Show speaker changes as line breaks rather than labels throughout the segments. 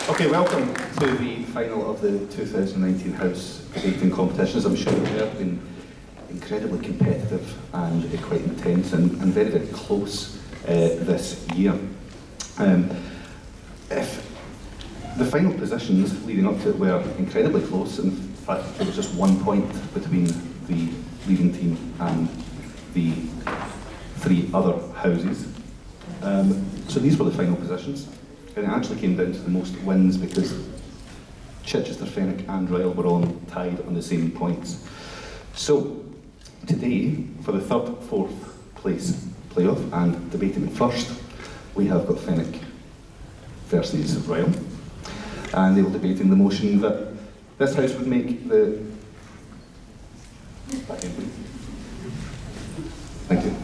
Okay, welcome to the final of the 2019 House debating competitions. I'm sure they have been incredibly competitive and quite intense and very, very close this year. If the final positions leading up to it were incredibly close, in fact there was just 1 point between the leading team and the three other houses. So these were the final positions. And it actually came down to the most wins because Chichester, Fenwick and Ryle were all tied on the same points. So today, for the third, fourth place playoff and debating first, we have got Fenwick versus Ryle. And they were debating the motion that this House would make the... Thank you.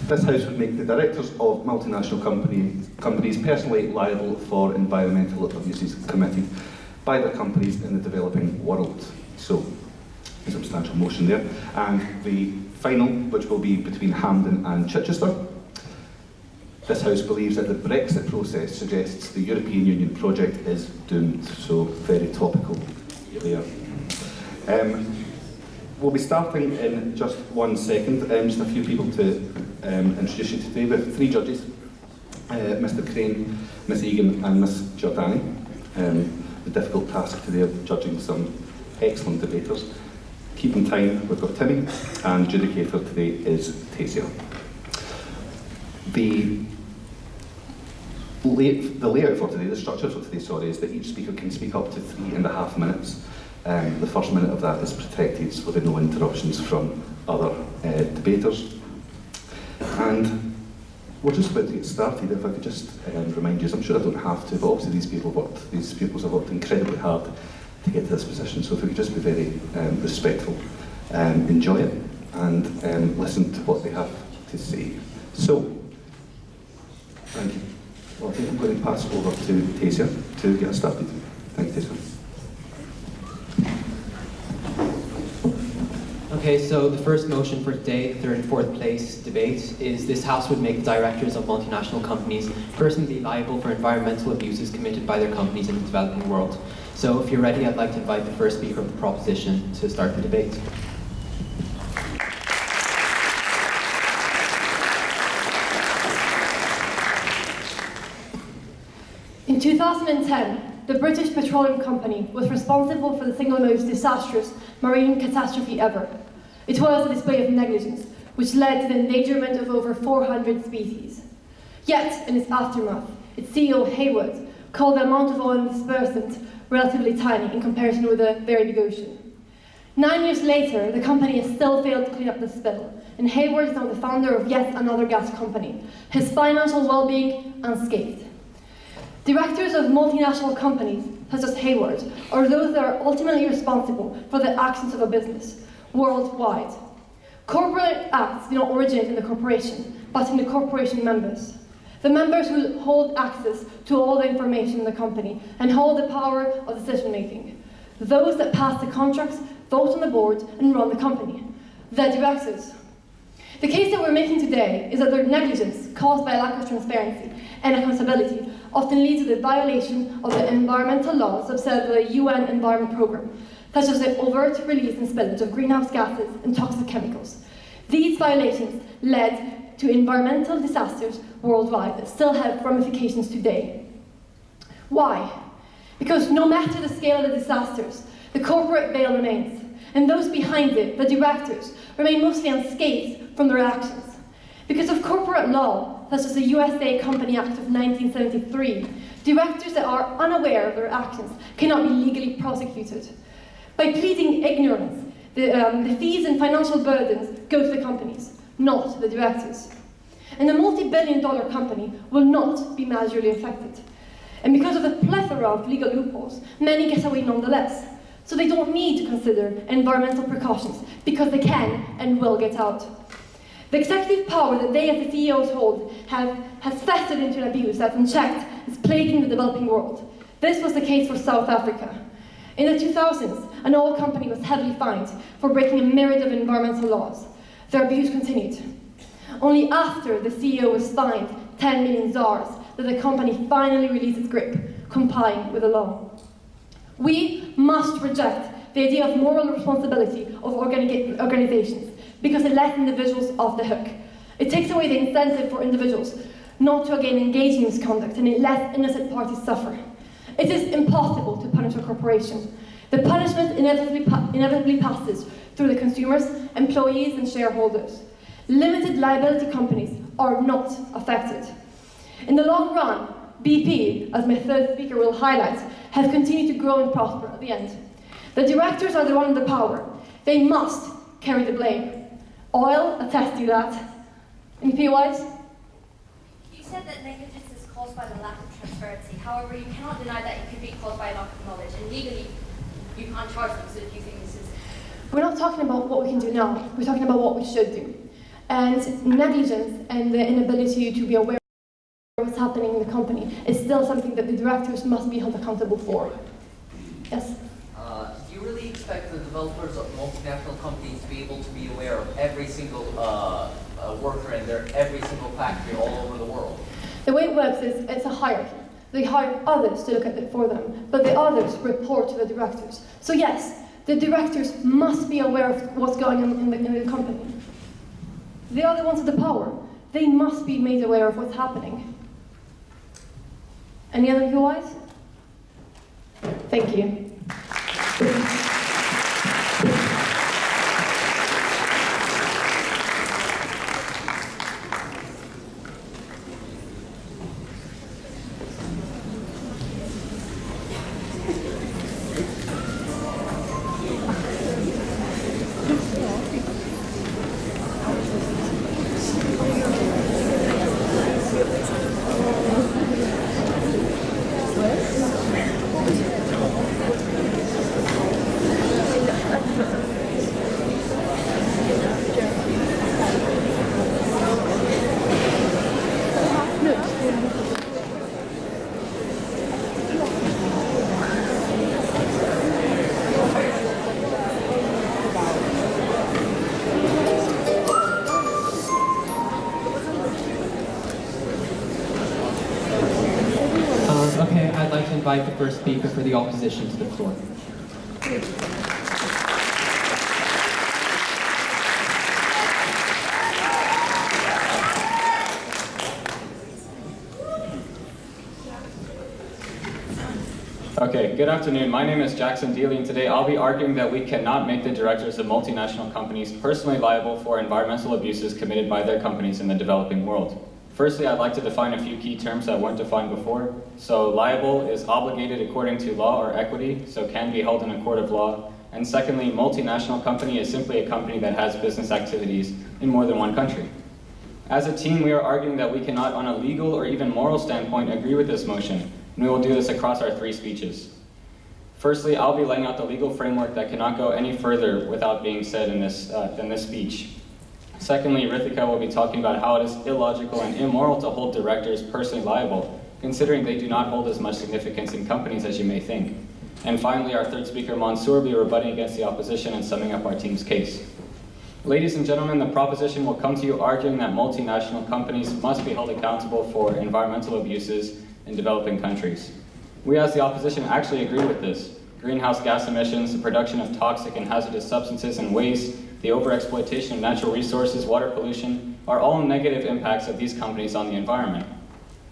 This House would make the directors of multinational companies personally liable for environmental abuses committed by their companies in the developing world. So, a substantial motion there. And the final, which will be between Hampden and Chichester. This House believes that the Brexit process suggests the European Union project is doomed. So, very topical there. We'll be starting in just 1 second. Just a few people to introduce you today. We have three judges, Mr Crane, Miss Egan and Miss Giordani. The difficult task today of judging some excellent debaters. Keeping time, we've got Timmy, and adjudicator today is Tasia. The layout for today, the structure for today, sorry, is that each speaker can speak up to 3.5 minutes. The first minute of that is protected, so there'll be no interruptions from other debaters. And we're just about to get started. If I could just remind you, I'm sure I don't have to, but obviously these pupils have worked incredibly hard to get to this position, so if we could just be very respectful, enjoy it, and listen to what they have to say. So, thank you. Well, I think I'm going to pass over to Tasia to get us started. Thank you, Tasia.
Okay, so the first motion for today, the third and fourth place debate, is this House would make the directors of multinational companies personally liable for environmental abuses committed by their companies in the developing world. So if you're ready, I'd like to invite the first speaker of the proposition to start the debate.
In 2010, the British Petroleum Company was responsible for the single most disastrous marine catastrophe ever. It was a display of negligence, which led to the endangerment of over 400 species. Yet, in its aftermath, its CEO Hayward called the amount of oil dispersant relatively tiny in comparison with the very big ocean. 9 years later, the company has still failed to clean up the spill, and Hayward is now the founder of yet another gas company, his financial well-being unscathed. Directors of multinational companies, such as Hayward, are those that are ultimately responsible for the actions of a business, worldwide. Corporate acts do not originate in the corporation, but in the corporation members. The members who hold access to all the information in the company and hold the power of decision-making. Those that pass the contracts, vote on the board, and run the company. The directors. The case that we're making today is that their negligence, caused by a lack of transparency and accountability, often leads to the violation of the environmental laws set by the UN Environment Programme, such as the overt release and spillage of greenhouse gases and toxic chemicals. These violations led to environmental disasters worldwide that still have ramifications today. Why? Because no matter the scale of the disasters, the corporate veil remains, and those behind it, the directors, remain mostly unscathed from their actions. Because of corporate law, such as the USA Company Act of 1973, directors that are unaware of their actions cannot be legally prosecuted. By pleading ignorance, the fees and financial burdens go to the companies, not the directors. And the multi-billion-dollar company will not be majorly affected. And because of the plethora of legal loopholes, many get away nonetheless. So they don't need to consider environmental precautions because they can and will get out. The executive power that they as the CEOs hold has festered into an abuse that, unchecked, is plaguing the developing world. This was the case for South Africa. In the 2000s, an oil company was heavily fined for breaking a myriad of environmental laws. Their abuse continued. Only after the CEO was fined 10 million ZARs that the company finally released its grip, complying with the law. We must reject the idea of moral responsibility of organizations because it lets individuals off the hook. It takes away the incentive for individuals not to again engage in misconduct, and it lets innocent parties suffer. It is impossible to punish a corporation. The punishment inevitably passes through the consumers, employees, and shareholders. Limited liability companies are not affected. In the long run, BP, as my third speaker will highlight, has continued to grow and prosper at the end. The directors are the one in the power. They must carry the blame. Oil attests to that. MEP Wise?
You said that negligence is caused by the lack of transparency. However, you cannot deny that it could be caused by lack of knowledge, and legally, you can't charge them. So, do you think this is?
We're not talking about what we can do now. We're talking about what we should do. And negligence and the inability to be aware of what's happening in the company is still something that the directors must be held accountable for. Yes?
Do you really expect the developers of multinational companies to be able to be aware of every single worker in their every single factory all over the world?
The way it works is it's a hierarchy. They hire others to look at it for them, but the others report to the directors. So yes, the directors must be aware of what's going on in the company. They are the ones with the power. They must be made aware of what's happening. Any other UIs? Thank you.
Okay, I'd like to invite the first speaker for the opposition to the floor.
Okay, good afternoon. My name is Jackson Dealey, and today I'll be arguing that we cannot make the directors of multinational companies personally liable for environmental abuses committed by their companies in the developing world. Firstly, I'd like to define a few key terms that weren't defined before. So liable is obligated according to law or equity, so can be held in a court of law. And secondly, multinational company is simply a company that has business activities in more than one country. As a team, we are arguing that we cannot, on a legal or even moral standpoint, agree with this motion, and we will do this across our three speeches. Firstly, I'll be laying out the legal framework that cannot go any further without being said in this speech. Secondly, Rithika will be talking about how it is illogical and immoral to hold directors personally liable, considering they do not hold as much significance in companies as you may think. And finally, our third speaker, Mansour, will be rebutting against the opposition and summing up our team's case. Ladies and gentlemen, the proposition will come to you arguing that multinational companies must be held accountable for environmental abuses in developing countries. We as the opposition actually agree with this. Greenhouse gas emissions, the production of toxic and hazardous substances and waste, the overexploitation of natural resources, water pollution, are all negative impacts of these companies on the environment.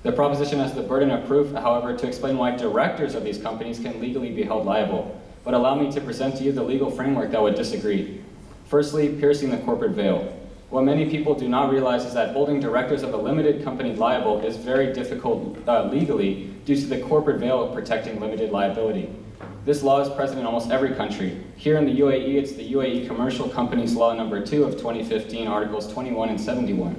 The proposition has the burden of proof, however, to explain why directors of these companies can legally be held liable. But allow me to present to you the legal framework that would disagree. Firstly, piercing the corporate veil. What many people do not realize is that holding directors of a limited company liable is very difficult legally due to the corporate veil of protecting limited liability. This law is present in almost every country. Here in the UAE, it's the UAE Commercial Companies Law number 2 of 2015, Articles 21 and 71.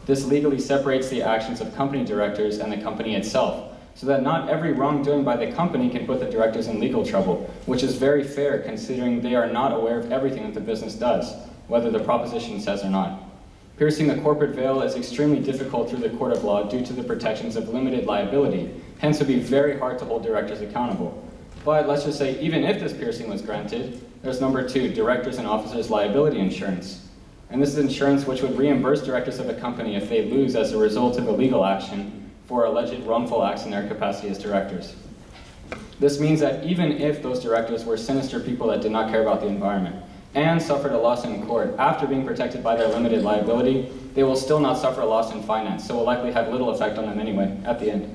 This legally separates the actions of company directors and the company itself, so that not every wrongdoing by the company can put the directors in legal trouble, which is very fair considering they are not aware of everything that the business does, whether the proposition says or not. Piercing the corporate veil is extremely difficult through the court of law due to the protections of limited liability, hence it would be very hard to hold directors accountable. But let's just say, even if this piercing was granted, there's number 2, directors and officers liability insurance. And this is insurance which would reimburse directors of a company if they lose as a result of a legal action for alleged wrongful acts in their capacity as directors. This means that even if those directors were sinister people that did not care about the environment and suffered a loss in court after being protected by their limited liability, they will still not suffer a loss in finance, so will likely have little effect on them anyway at the end.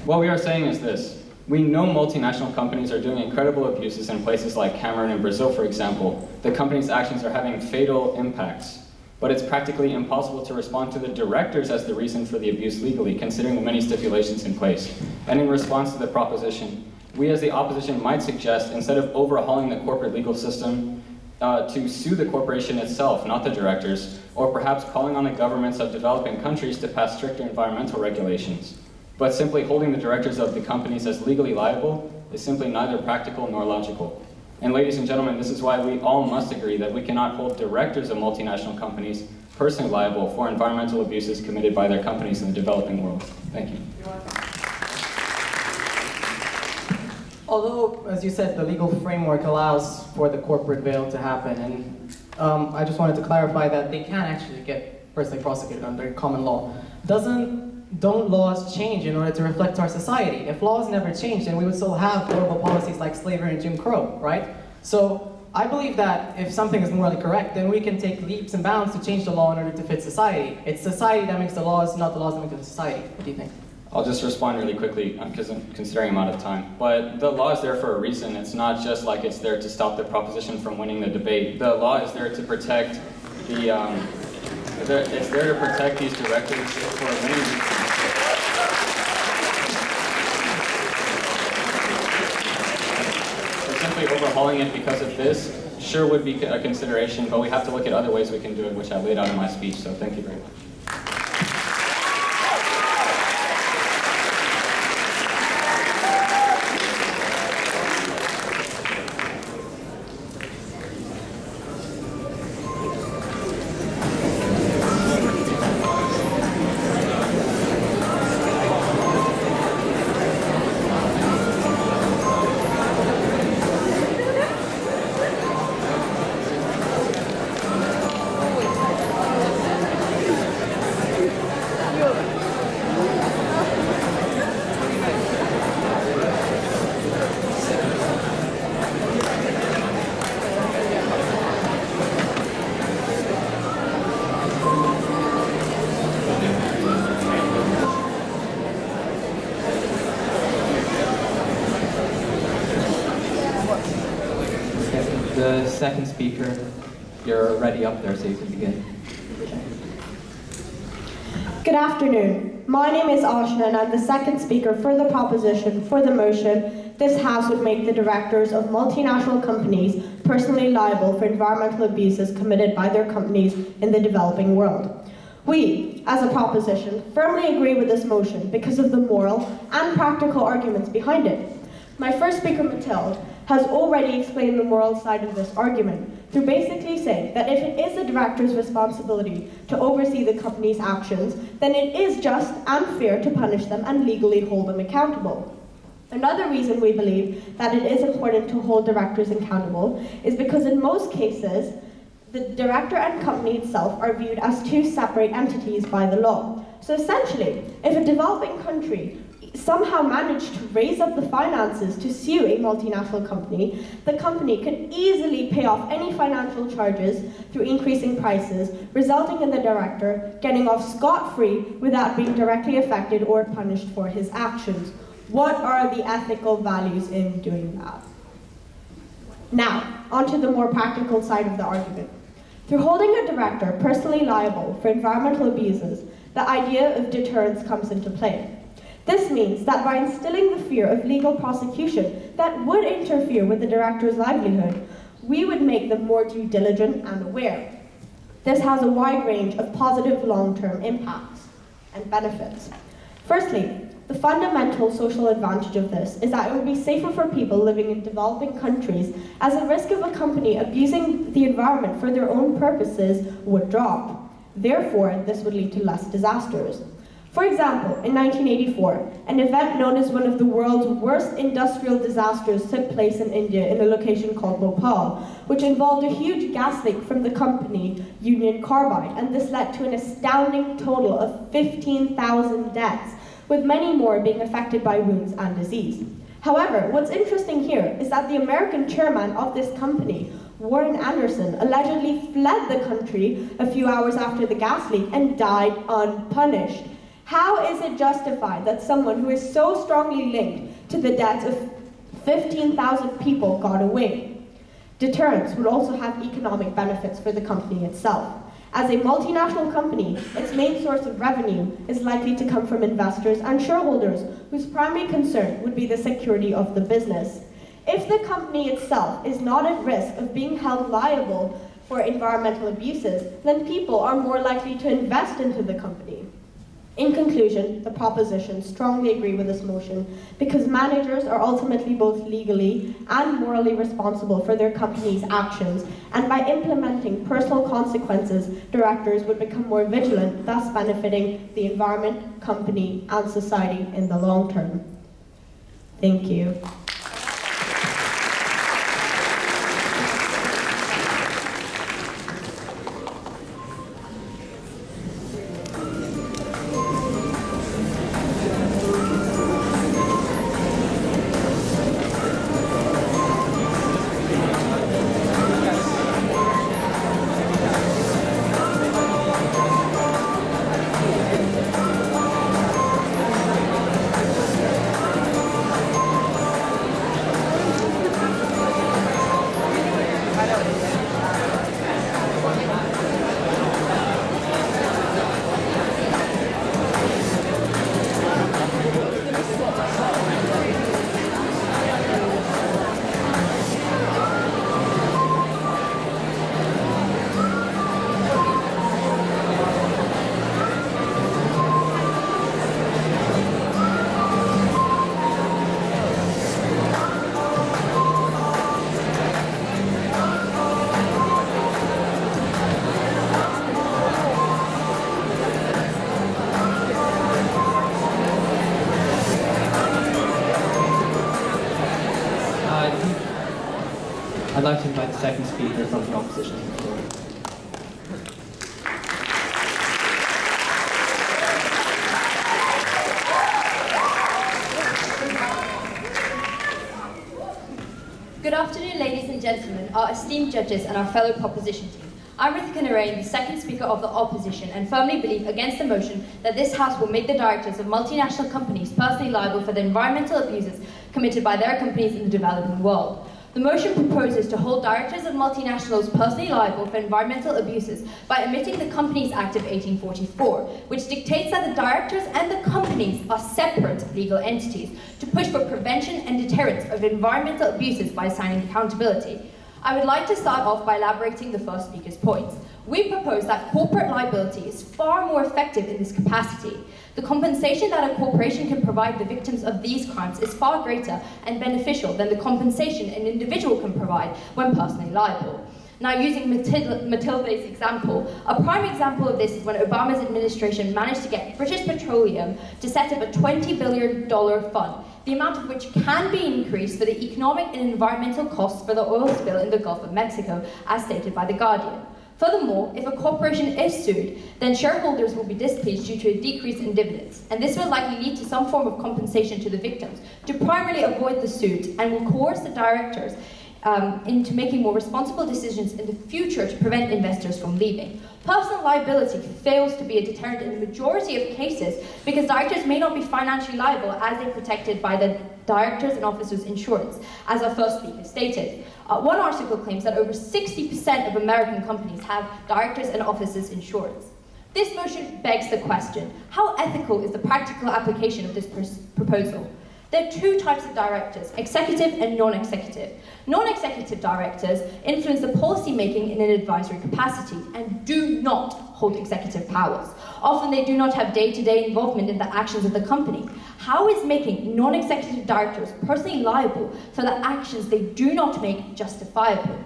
What we are saying is this. We know multinational companies are doing incredible abuses in places like Cameroon and Brazil, for example. The company's actions are having fatal impacts, but it's practically impossible to respond to the directors as the reason for the abuse legally, considering the many stipulations in place. And in response to the proposition, we as the opposition might suggest, instead of overhauling the corporate legal system, to sue the corporation itself, not the directors, or perhaps calling on the governments of developing countries to pass stricter environmental regulations. But simply holding the directors of the companies as legally liable is simply neither practical nor logical. And ladies and gentlemen, this is why we all must agree that we cannot hold directors of multinational companies personally liable for environmental abuses committed by their companies in the developing world. Thank you.
Although, as you said, the legal framework allows for the corporate veil to happen, and I just wanted to clarify that they can actually get personally prosecuted under common law. Don't laws change in order to reflect our society? If laws never change, then we would still have horrible policies like slavery and Jim Crow, right? So I believe that if something is morally correct, then we can take leaps and bounds to change the law in order to fit society. It's society that makes the laws, not the laws that make the society. What do you think?
I'll just respond really quickly because I'm considering I'm out of time. But the law is there for a reason. It's not just like it's there to stop the proposition from winning the debate. The law is there to protect it's there to protect these directors for many reasons. So simply overhauling it because of this sure would be a consideration, but we have to look at other ways we can do it, which I laid out in my speech. So thank you very much.
The second speaker, you're already up there, so you can begin.
Good afternoon. My name is Ashna and I'm the second speaker for the proposition for the motion this House would make the directors of multinational companies personally liable for environmental abuses committed by their companies in the developing world. We, as a proposition, firmly agree with this motion because of the moral and practical arguments behind it. My first speaker, Mathilde, has already explained the moral side of this argument through basically saying that if it is the director's responsibility to oversee the company's actions, then it is just and fair to punish them and legally hold them accountable. Another reason we believe that it is important to hold directors accountable is because in most cases, the director and company itself are viewed as two separate entities by the law. So essentially, if a developing country somehow managed to raise up the finances to sue a multinational company, the company can easily pay off any financial charges through increasing prices, resulting in the director getting off scot-free without being directly affected or punished for his actions. What are the ethical values in doing that? Now, onto the more practical side of the argument. Through holding a director personally liable for environmental abuses, the idea of deterrence comes into play. This means that by instilling the fear of legal prosecution that would interfere with the director's livelihood, we would make them more due diligent and aware. This has a wide range of positive long-term impacts and benefits. Firstly, the fundamental social advantage of this is that it would be safer for people living in developing countries, as the risk of a company abusing the environment for their own purposes would drop. Therefore, this would lead to less disasters. For example, in 1984, an event known as one of the world's worst industrial disasters took place in India in a location called Bhopal, which involved a huge gas leak from the company Union Carbide, and this led to an astounding total of 15,000 deaths, with many more being affected by wounds and disease. However, what's interesting here is that the American chairman of this company, Warren Anderson, allegedly fled the country a few hours after the gas leak and died unpunished. How is it justified that someone who is so strongly linked to the deaths of 15,000 people got away? Deterrence would also have economic benefits for the company itself. As a multinational company, its main source of revenue is likely to come from investors and shareholders, whose primary concern would be the security of the business. If the company itself is not at risk of being held liable for environmental abuses, then people are more likely to invest into the company. In conclusion, the proposition strongly agree with this motion because managers are ultimately both legally and morally responsible for their company's actions, and by implementing personal consequences, directors would become more vigilant, thus benefiting the environment, company, and society in the long term. Thank you.
I'd like to invite the second speaker from the opposition.
Good afternoon, ladies and gentlemen, our esteemed judges and our fellow proposition team. I'm Rithika Narayan, the second speaker of the opposition, and firmly believe against the motion that this House will make the directors of multinational companies personally liable for the environmental abuses committed by their companies in the developing world. The motion proposes to hold directors of multinationals personally liable for environmental abuses by omitting the Companies Act of 1844, which dictates that the directors and the companies are separate legal entities to push for prevention and deterrence of environmental abuses by assigning accountability. I would like to start off by elaborating the first speaker's points. We propose that corporate liability is far more effective in this capacity. The compensation that a corporation can provide the victims of these crimes is far greater and beneficial than the compensation an individual can provide when personally liable. Now, using Matilda's example, a prime example of this is when Obama's administration managed to get British Petroleum to set up a $20 billion fund, the amount of which can be increased for the economic and environmental costs for the oil spill in the Gulf of Mexico, as stated by The Guardian. Furthermore, if a corporation is sued, then shareholders will be displeased due to a decrease in dividends, and this will likely lead to some form of compensation to the victims to primarily avoid the suit, and will coerce the directors into making more responsible decisions in the future to prevent investors from leaving. Personal liability fails to be a deterrent in the majority of cases because directors may not be financially liable as they're protected by the directors and officers' insurance, as our first speaker stated. One article claims that over 60% of American companies have directors and officers' insurance. This motion begs the question, how ethical is the practical application of this proposal? There are two types of directors, executive and non-executive. Non-executive directors influence the policy making in an advisory capacity and do not hold executive powers. Often they do not have day-to-day involvement in the actions of the company. How is making non-executive directors personally liable for the actions they do not make justifiable?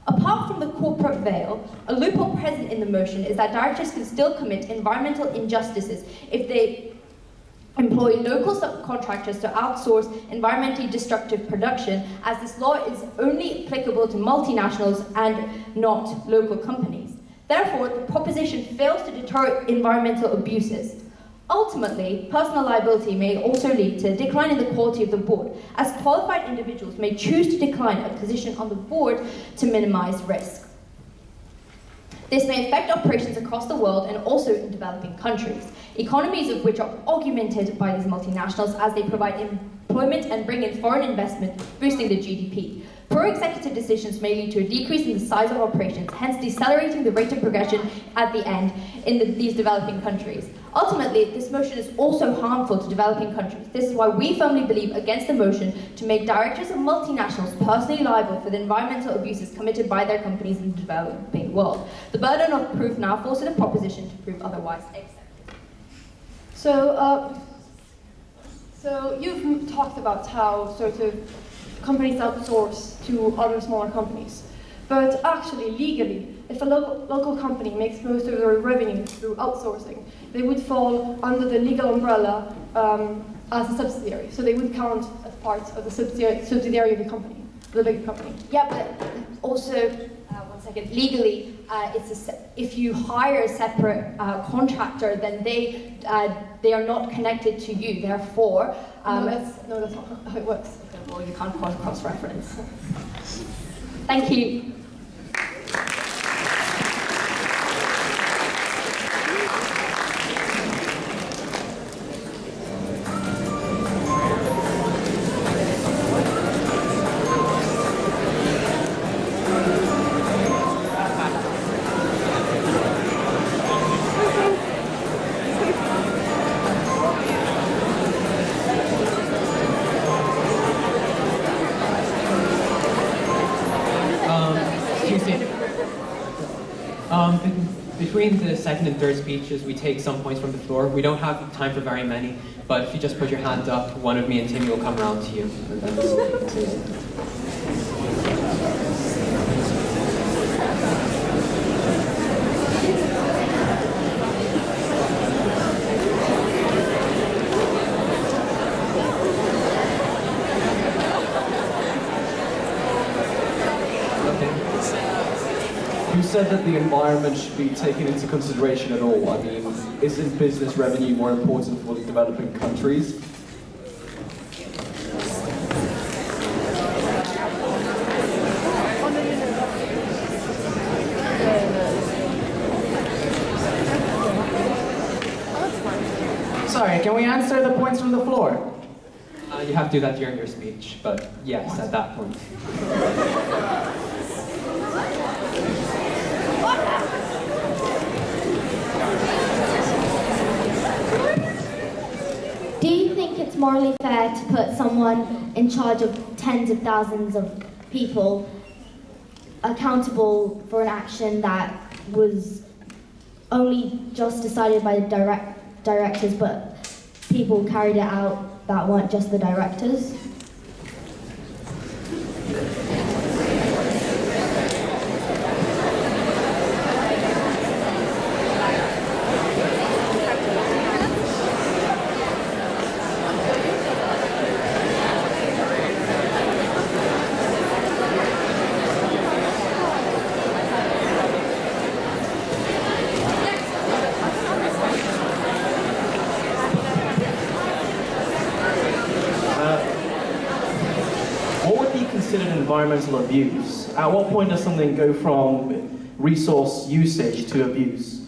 Apart from the corporate veil, a loophole present in the motion is that directors can still commit environmental injustices if they employ local subcontractors to outsource environmentally destructive production, as this law is only applicable to multinationals and not local companies. Therefore, the proposition fails to deter environmental abuses. Ultimately, personal liability may also lead to a decline in the quality of the board, as qualified individuals may choose to decline a position on the board to minimize risk. This may affect operations across the world and also in developing countries, economies of which are augmented by these multinationals as they provide employment and bring in foreign investment, boosting the GDP. Poor executive decisions may lead to a decrease in the size of operations, hence decelerating the rate of progression at the end in these developing countries. Ultimately, this motion is also harmful to developing countries. This is why we firmly believe against the motion to make directors of multinationals personally liable for the environmental abuses committed by their companies in the developing world. The burden of proof now falls to the proposition to prove otherwise.
So you've talked about how sort of companies outsource to other smaller companies. But actually, legally, if a local company makes most of their revenue through outsourcing, they would fall under the legal umbrella as a subsidiary. So they would count as part of the subsidiary of the company, the big company.
Yeah, but also, one second, legally, if you hire a separate contractor, then they are not connected to you. Therefore,
No, that's not how it works.
well, you can't cross-reference. Thank you.
Between the second and third speeches, we take some points from the floor. We don't have time for very many, but if you just put your hand up, one of me and Timmy will come around to you.
You said that the environment should be taken into consideration at all. I mean, isn't business revenue more important for the developing countries?
Sorry, can we answer the points from the floor?
You have to do that during your speech, but yes, at that point.
Do you think it's morally fair to put someone in charge of tens of thousands of people accountable for an action that was only just decided by the directors, but people carried it out that weren't just the directors?
Environmental abuse. At what point does something go from resource usage to abuse?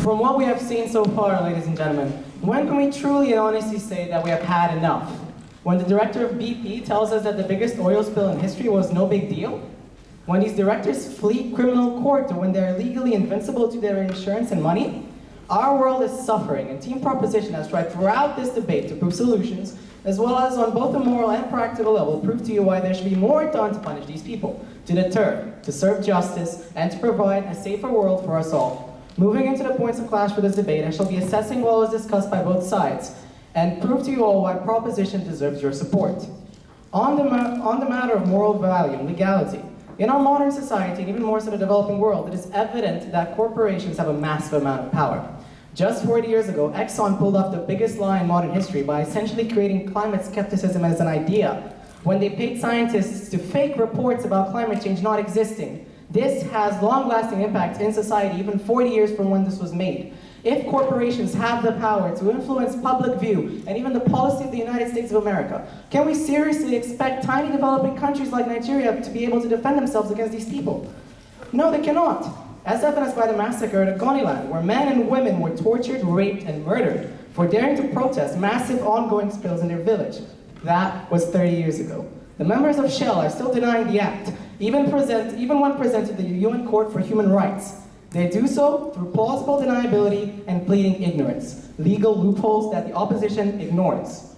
From what we have seen so far, ladies and gentlemen, when can we truly and honestly say that we have had enough? When the director of BP tells us that the biggest oil spill in history was no big deal? When these directors flee criminal court or when they're legally invincible to their insurance and money? Our world is suffering, and Team Proposition has tried throughout this debate to prove solutions, as well as on both a moral and practical level, prove to you why there should be more done to punish these people, to deter, to serve justice, and to provide a safer world for us all. Moving into the points of clash for this debate, I shall be assessing what was discussed by both sides, and prove to you all why Proposition deserves your support. On the matter of moral value and legality, in our modern society, and even more so the developing world, it is evident that corporations have a massive amount of power. Just 40 years ago, Exxon pulled off the biggest lie in modern history by essentially creating climate skepticism as an idea, when they paid scientists to fake reports about climate change not existing. This has long-lasting impacts in society, even 40 years from when this was made. If corporations have the power to influence public view and even the policy of the United States of America, can we seriously expect tiny developing countries like Nigeria to be able to defend themselves against these people? No, they cannot. As evidenced by the massacre at Ogoniland, where men and women were tortured, raped, and murdered for daring to protest massive ongoing spills in their village. That was 30 years ago. The members of Shell are still denying the act, even when presented to the UN Court for Human Rights. They do so through plausible deniability and pleading ignorance, legal loopholes that the opposition ignores.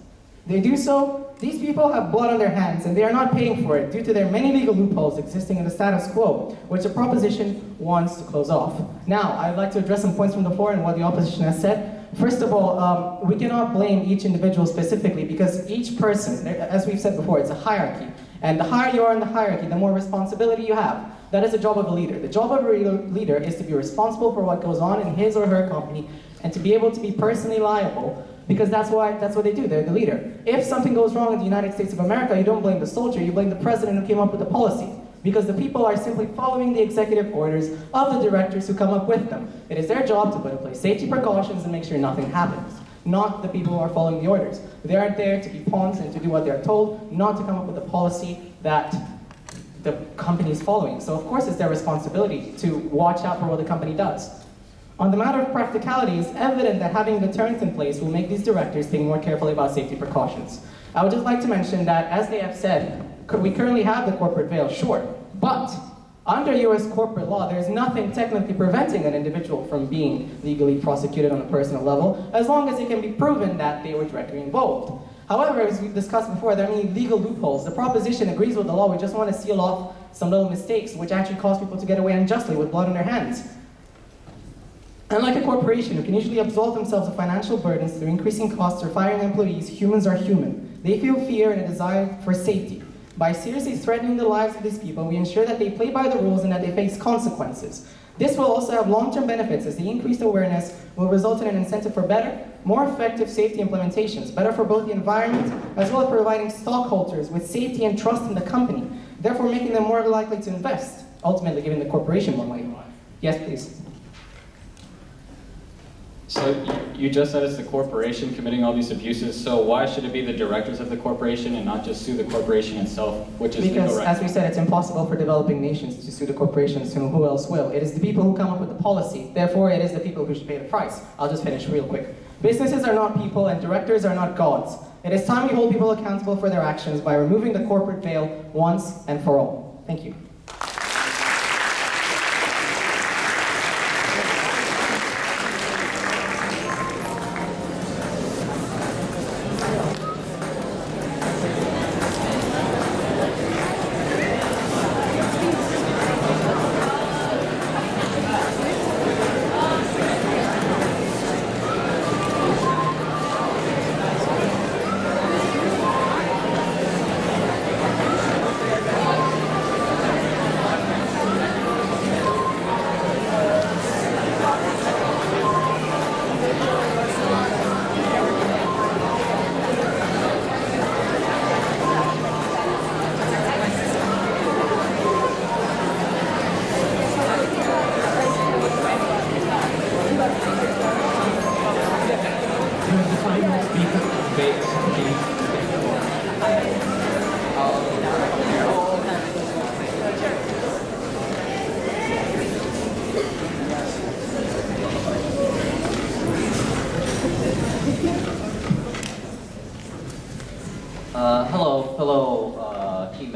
They do so, these people have blood on their hands and they are not paying for it due to their many legal loopholes existing in the status quo, which the proposition wants to close off. Now, I'd like to address some points from the floor and what the opposition has said. First of all, we cannot blame each individual specifically because each person, as we've said before, it's a hierarchy. And the higher you are in the hierarchy, the more responsibility you have. That is the job of a leader. The job of a leader is to be responsible for what goes on in his or her company and to be able to be personally liable because that's what they do. They're the leader. If something goes wrong in the United States of America, you don't blame the soldier, you blame the president who came up with the policy because the people are simply following the executive orders of the directors who come up with them. It is their job to put in place safety precautions and make sure nothing happens, not the people who are following the orders. They are there to be pawns and to do what they're told, not to come up with a policy that the company is following. So of course it's their responsibility to watch out for what the company does. On the matter of practicality, it's evident that having deterrents in place will make these directors think more carefully about safety precautions. I would just like to mention that, as they have said, we currently have the corporate veil, sure, but under US corporate law, there's nothing technically preventing an individual from being legally prosecuted on a personal level, as long as it can be proven that they were directly involved. However, as we've discussed before, there are many legal loopholes. The proposition agrees with the law, we just want to seal off some little mistakes, which actually cause people to get away unjustly with blood on their hands. Unlike a corporation who can usually absolve themselves of financial burdens through increasing costs or firing employees, humans are human. They feel fear and a desire for safety. By seriously threatening the lives of these people, we ensure that they play by the rules and that they face consequences. This will also have long-term benefits as the increased awareness will result in an incentive for better, more effective safety implementations, better for both the environment as well as providing stockholders with safety and trust in the company, therefore making them more likely to invest, ultimately giving the corporation more money. Yes, please.
So you just said it's the corporation committing all these abuses, so why should it be the directors of the corporation and not just sue the corporation itself, which is legal right?
Because, as we said, it's impossible for developing nations to sue the corporations, who else will? It is the people who come up with the policy, therefore it is the people who should pay the price. I'll just finish real quick. Businesses are not people and directors are not gods. It is time we hold people accountable for their actions by removing the corporate veil once and for all. Thank you.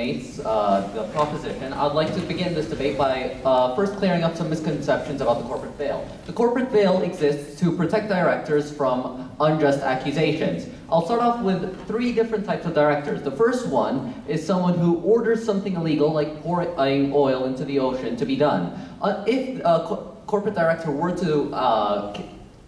teammates the proposition, I'd like to begin this debate by first clearing up some misconceptions about the corporate veil. The corporate veil exists to protect directors from unjust accusations. I'll start off with 3 different types of directors. The first one is someone who orders something illegal, like pouring oil into the ocean, to be done. If a corporate director were to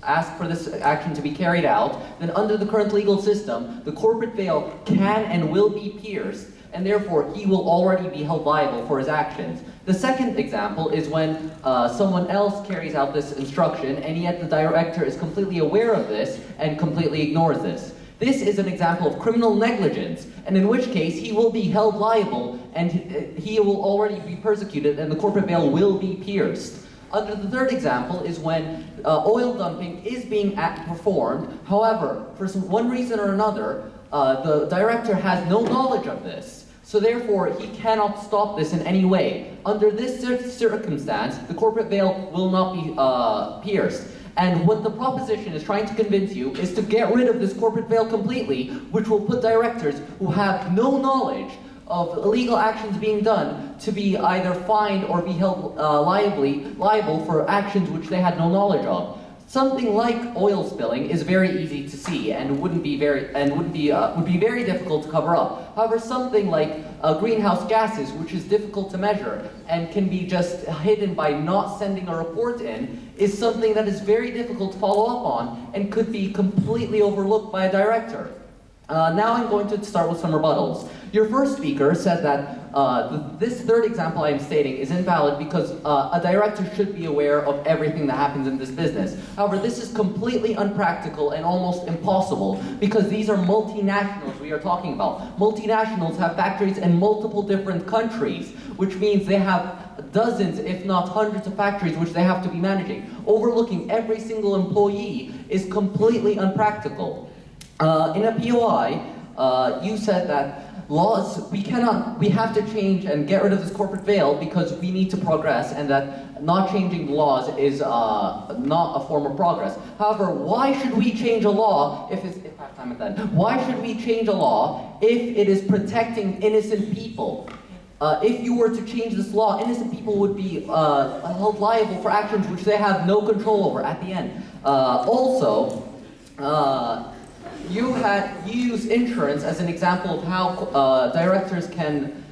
ask for this action to be carried out, then under the current legal system, the corporate veil can and will be pierced, and therefore he will already be held liable for his actions. The second example is when someone else carries out this instruction, and yet the director is completely aware of this and completely ignores this. This is an example of criminal negligence, and in which case he will be held liable and he will already be persecuted and the corporate veil will be pierced. Under the third example is when oil dumping is being performed. However, for one reason or another, the director has no knowledge of this. So therefore, he cannot stop this in any way. Under this circumstance, the corporate veil will not be pierced. And what the proposition is trying to convince you is to get rid of this corporate veil completely, which will put directors who have no knowledge of illegal actions being done to be either fined or be held liable for actions which they had no knowledge of. Something like oil spilling is very easy to see and would be very difficult to cover up. However, something like greenhouse gases, which is difficult to measure and can be just hidden by not sending a report in, is something that is very difficult to follow up on and could be completely overlooked by a director. Now I'm going to start with some rebuttals. Your first speaker said that this third example I am stating is invalid because a director should be aware of everything that happens in this business. However, this is completely unpractical and almost impossible because these are multinationals we are talking about. Multinationals have factories in multiple different countries, which means they have dozens, if not hundreds of factories which they have to be managing. Overlooking every single employee is completely unpractical. In a POI, you said that laws, we have to change and get rid of this corporate veil because we need to progress, and that not changing the laws is not a form of progress. However, why should we change a law if I have time at the end. Why should we change a law if it is protecting innocent people? If you were to change this law, innocent people would be held liable for actions which they have no control over at the end. You use insurance as an example of how directors can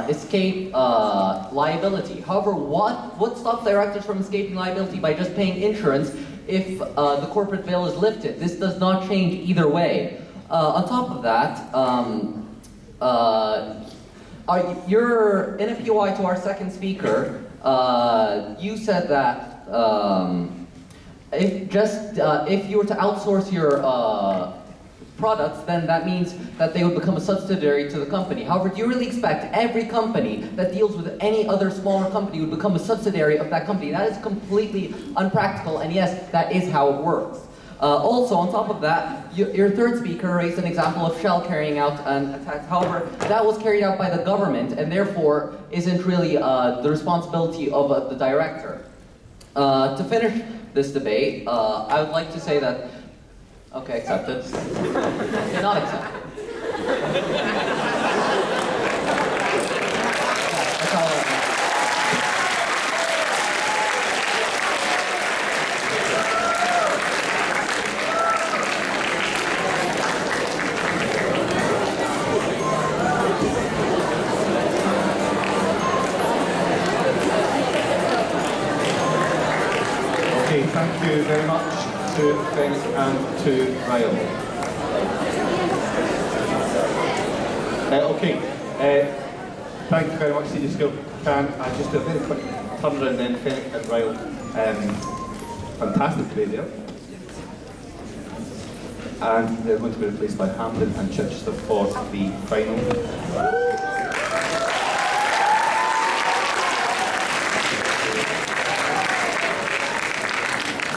escape liability. However, what stops directors from escaping liability by just paying insurance if the corporate veil is lifted? This does not change either way. On top of that, you're in a POI to our second speaker. You said that if you were to outsource your products, then that means that they would become a subsidiary to the company. However, do you really expect every company that deals with any other smaller company would become a subsidiary of that company? That is completely unpractical, and yes, that is how it works. Also, on top of that, your third speaker raised an example of Shell carrying out an attack. However, that was carried out by the government, and therefore isn't really the responsibility of the director. To finish this debate, I would like to say that okay, accepted. Okay, not accepted. That's all I have.
Okay, thank you very much to Fenwick and to Ryle. Thank you very much, Senior Skill. Can I just do a very quick turn around then, Fenwick and Ryle. Fantastic play there. And they're going to be replaced by Hampden and Chichester for the final.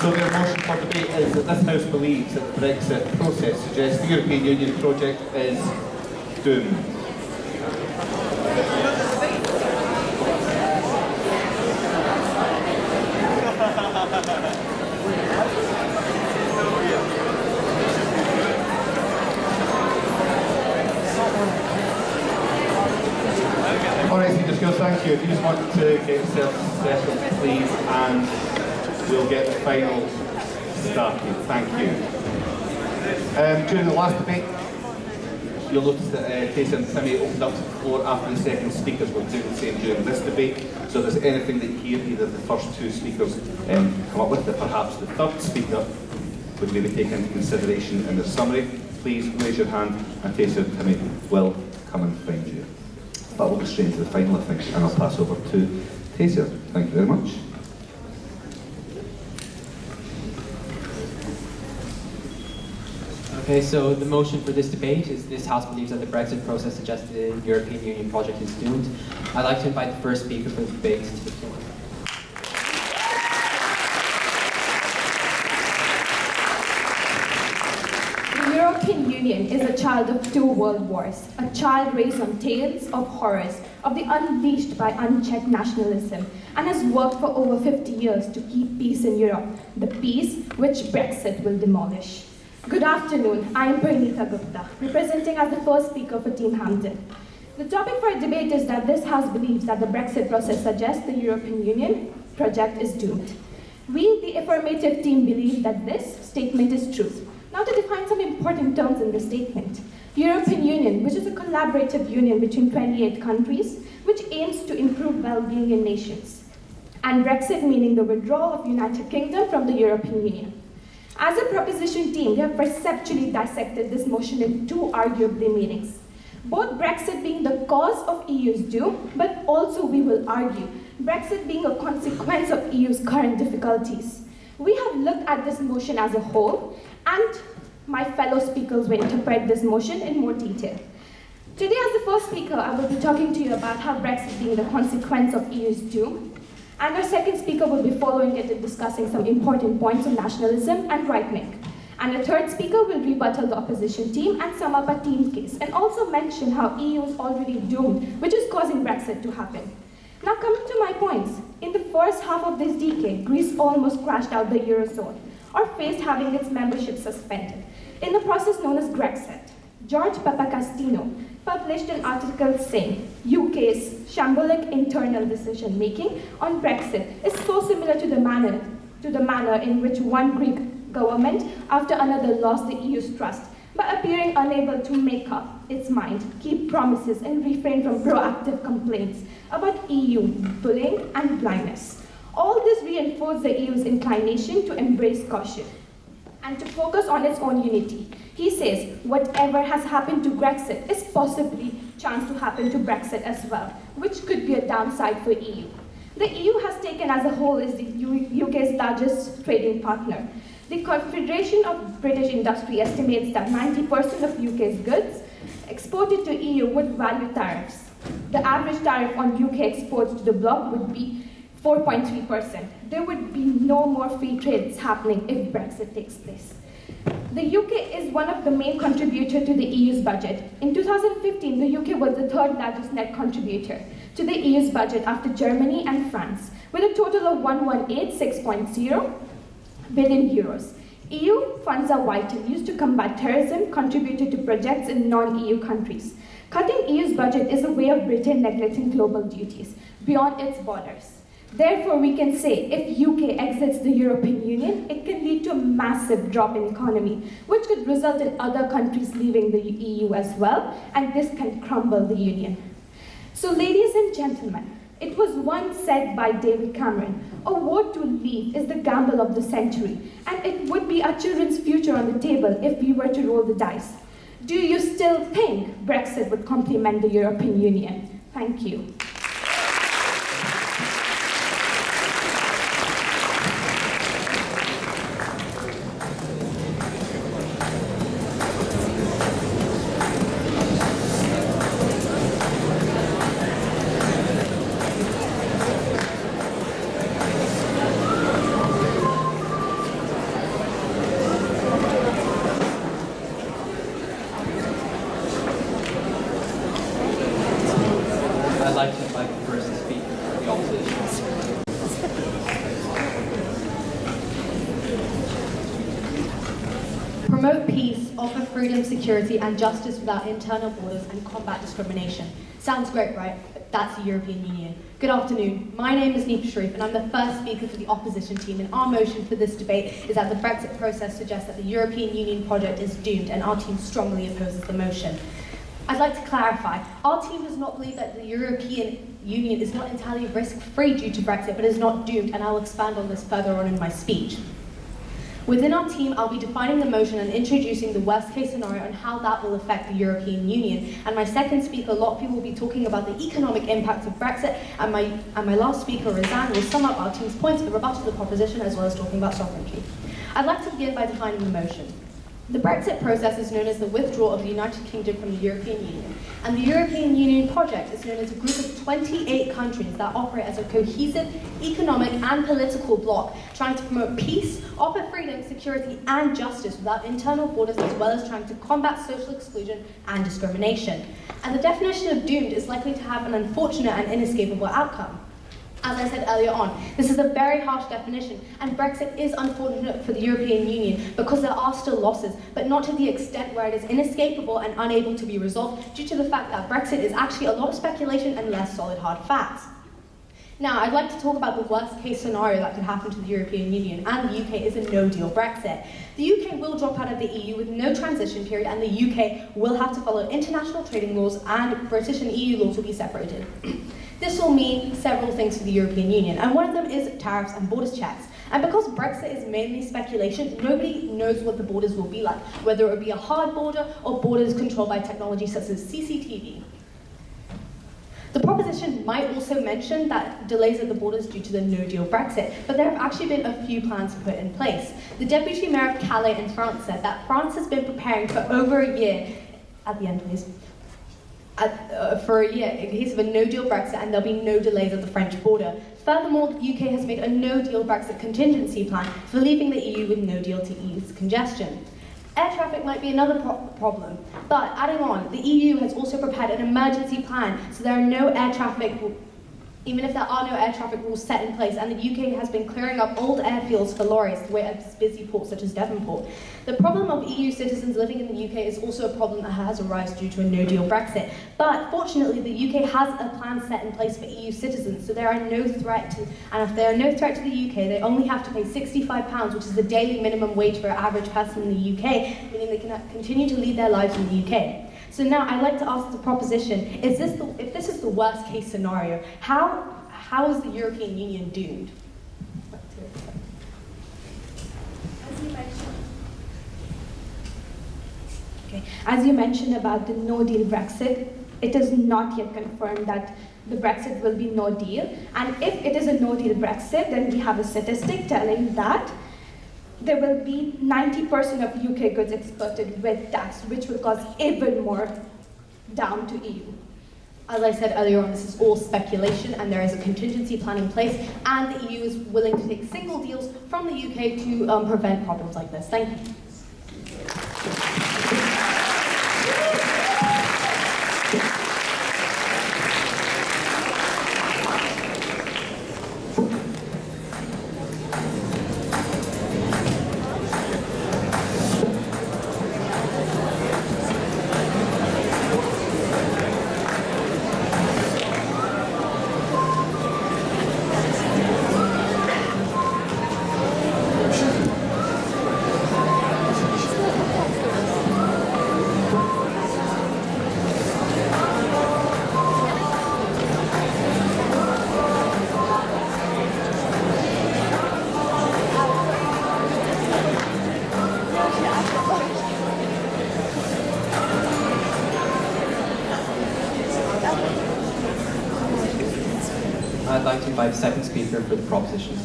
So their motion for debate is that this House believes that the Brexit process suggests the European Union project is doomed. thank you. If you just want to get yourself settled, please, and we'll get the final started. Thank you. During the last debate, you'll notice that Casey and Timmy opened up the floor after the second speakers. We're doing the same during this debate. So if there's anything that you hear either the first two speakers come up with, that perhaps the third speaker would maybe take into consideration in the summary, please raise your hand and Casey and Timmy will come and find you. But we'll go straight into the final, I think, and I'll pass over to Taser. Thank you very much.
Okay, so the motion for this debate is this House believes that the Brexit process suggests the European Union project is doomed. I'd like to invite the first speaker for the debate to the floor.
The European Union is a child of two world wars, a child raised on tales of horrors of the unleashed by unchecked nationalism, and has worked for over 50 years to keep peace in Europe, the peace which Brexit will demolish. Good afternoon, I am Pranita Gupta, representing as the first speaker for Team Hampden. The topic for debate is that this House believes that the Brexit process suggests the European Union project is doomed. We, the affirmative team, believe that this statement is truth. Now to define some important terms in the statement. European Union, which is a collaborative union between 28 countries, which aims to improve well-being in nations. And Brexit, meaning the withdrawal of United Kingdom from the European Union. As a proposition team, we have perceptually dissected this motion in two arguably meanings. Both Brexit being the cause of EU's doom, but also, we will argue, Brexit being a consequence of EU's current difficulties. We have looked at this motion as a whole, and my fellow speakers will interpret this motion in more detail. Today, as the first speaker, I will be talking to you about how Brexit being the consequence of EU's doom, and our second speaker will be following it and discussing some important points on nationalism and right-wing. And the third speaker will rebuttal the opposition team and sum up a team case, and also mention how EU is already doomed, which is causing Brexit to happen. Now coming to my points, in the first half of this decade, Greece almost crashed out the Eurozone, or faced having its membership suspended, in the process known as Grexit. George Papakastino published an article saying UK's shambolic internal decision-making on Brexit is so similar to the manner in which one Greek government after another lost the EU's trust by appearing unable to make up its mind, keep promises, and refrain from proactive complaints about EU bullying and blindness. All this reinforced the EU's inclination to embrace caution and to focus on its own unity. He says, whatever has happened to Brexit is possibly chance to happen to Brexit as well, which could be a downside for EU. The EU has taken as a whole is the UK's largest trading partner. The Confederation of British Industry estimates that 90% of UK's goods exported to EU would value tariffs. The average tariff on UK exports to the bloc would be 4.3%. There would be no more free trades happening if Brexit takes place. The UK is one of the main contributors to the EU's budget. In 2015, the UK was the third largest net contributor to the EU's budget after Germany and France, with a total of 118.6 billion euros. EU funds are vital, used to combat terrorism, contributed to projects in non-EU countries. Cutting EU's budget is a way of Britain neglecting global duties beyond its borders. Therefore, we can say if UK exits the European Union, it can lead to a massive drop in economy, which could result in other countries leaving the EU as well, and this can crumble the Union. So, ladies and gentlemen, it was once said by David Cameron, a vote to leave is the gamble of the century, and it would be our children's future on the table if we were to roll the dice. Do you still think Brexit would complement the European Union? Thank you.
Promote peace, offer freedom, security, and justice without internal borders, and combat discrimination. Sounds great, right?
That's the European Union. Good afternoon. My name is Neepa Sharif, and I'm the first speaker for the opposition team. And our motion for this debate is that the Brexit process suggests that the European Union project is doomed, and our team strongly opposes the motion. I'd like to clarify, our team does not believe that the European Union is not entirely risk-free due to Brexit, but is not doomed, and I'll expand on this further on in my speech. Within our team, I'll be defining the motion and introducing the worst-case scenario and how that will affect the European Union. And my second speaker, Lotfi, will be talking about the economic impacts of Brexit, and my last speaker, Razan, will sum up our team's points for rebuttal to the proposition, as well as talking about sovereignty. I'd like to begin by defining the motion. The Brexit process is known as the withdrawal of the United Kingdom from the European Union, and the European Union project is known as a group of 28 countries that operate as a cohesive economic and political bloc, trying to promote peace, offer freedom, security, and justice without internal borders, as well as trying to combat social exclusion and discrimination. And the definition of doomed is likely to have an unfortunate and inescapable outcome. As I said earlier on, this is a very harsh definition, and Brexit is unfortunate for the European Union because there are still losses, but not to the extent where it is inescapable and unable to be resolved due to the fact that Brexit is actually a lot of speculation and less solid hard facts. Now, I'd like to talk about the worst-case scenario that could happen to the European Union, and the UK is a no-deal Brexit. The UK will drop out of the EU with no transition period, and the UK will have to follow international trading laws, and British and EU laws will be separated. This will mean several things for the European Union, and one of them is tariffs and borders checks. And because Brexit is mainly speculation, nobody knows what the borders will be like, whether it will be a hard border or borders controlled by technology such as CCTV. The proposition might also mention that delays at the borders due to the no-deal Brexit, but there have actually been a few plans put in place. The Deputy Mayor of Calais in France said that France has been preparing for over a year, at the end please, for a year in case of a no-deal Brexit, and there'll be no delays at the French border. Furthermore, the UK has made a no-deal Brexit contingency plan for leaving the EU with no deal to ease congestion. Air traffic might be another problem, but adding on, the EU has also prepared an emergency plan, so there are no air traffic, even if there are no air traffic rules set in place, and the UK has been clearing up old airfields for lorries to wait at busy ports such as Devonport. The problem of EU citizens living in the UK is also a problem that has arisen due to a no-deal Brexit. But fortunately, the UK has a plan set in place for EU citizens, so there are no threat to, and if there are no threat to the UK, they only have to pay £65, which is the daily minimum wage for an average person in the UK, meaning they can continue to lead their lives in the UK. So now I'd like to ask the proposition, if this is the worst case scenario, how is the European Union doomed?
As you mentioned about the no-deal Brexit, it is not yet confirmed that the Brexit will be no deal. And if it is a no-deal Brexit, then we have a statistic telling that there will be 90% of UK goods exported with tax, which will cause even more down to EU.
As I said earlier on, this is all speculation, and there is a contingency plan in place, and the EU is willing to take single deals from the UK to prevent problems like this. Thank you.
I'd like to invite the second speaker for the proposition.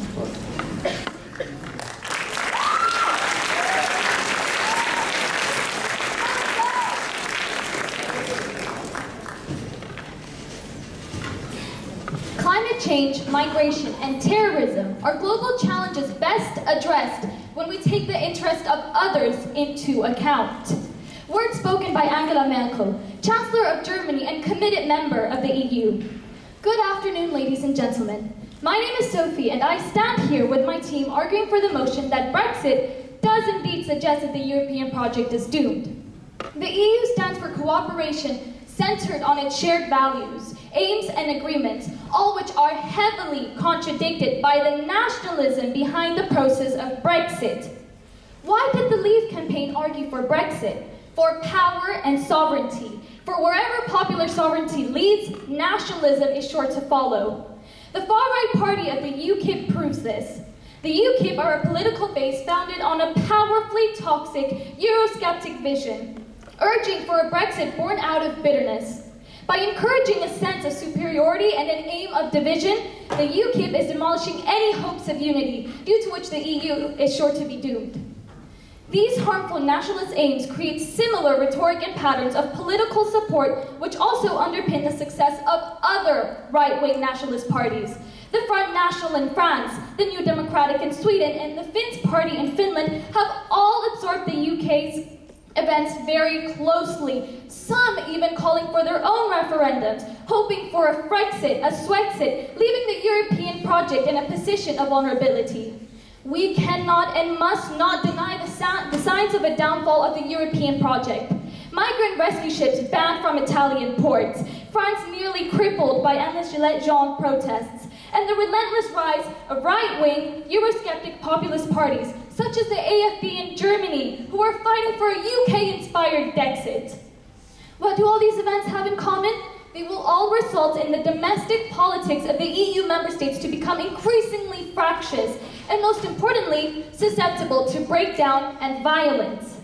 Climate change, migration, and terrorism are global challenges best addressed when we take the interest of others into account. Words spoken by Angela Merkel, Chancellor of Germany and committed member of the EU. Good afternoon, ladies and gentlemen. My name is Sophie, and I stand here with my team arguing for the motion that Brexit does indeed suggest that the European project is doomed. The EU stands for cooperation centered on its shared values, aims, and agreements, all which are heavily contradicted by the nationalism behind the process of Brexit. Why did the Leave campaign argue for Brexit? For power and sovereignty. For wherever popular sovereignty leads, nationalism is sure to follow. The far-right party of the UKIP proves this. The UKIP are a political base founded on a powerfully toxic Eurosceptic vision, urging for a Brexit born out of bitterness. By encouraging a sense of superiority and an aim of division, the UKIP is demolishing any hopes of unity, due to which the EU is sure to be doomed. These harmful nationalist aims create similar rhetoric and patterns of political support which also underpin the success of other right-wing nationalist parties. The Front National in France, the New Democratic in Sweden, and the Finns Party in Finland have all absorbed the UK's events very closely, some even calling for their own referendums, hoping for a Frexit, a Swexit, leaving the European project in a position of vulnerability. We cannot and must not deny the signs of a downfall of the European project. Migrant rescue ships banned from Italian ports, France nearly crippled by endless Gilets jaunes protests, and the relentless rise of right-wing, Eurosceptic populist parties, such as the AFD in Germany, who are fighting for a UK-inspired Brexit. What do all these events have in common? They will all result in the domestic politics of the EU member states to become increasingly fractious, and most importantly, susceptible to breakdown and violence.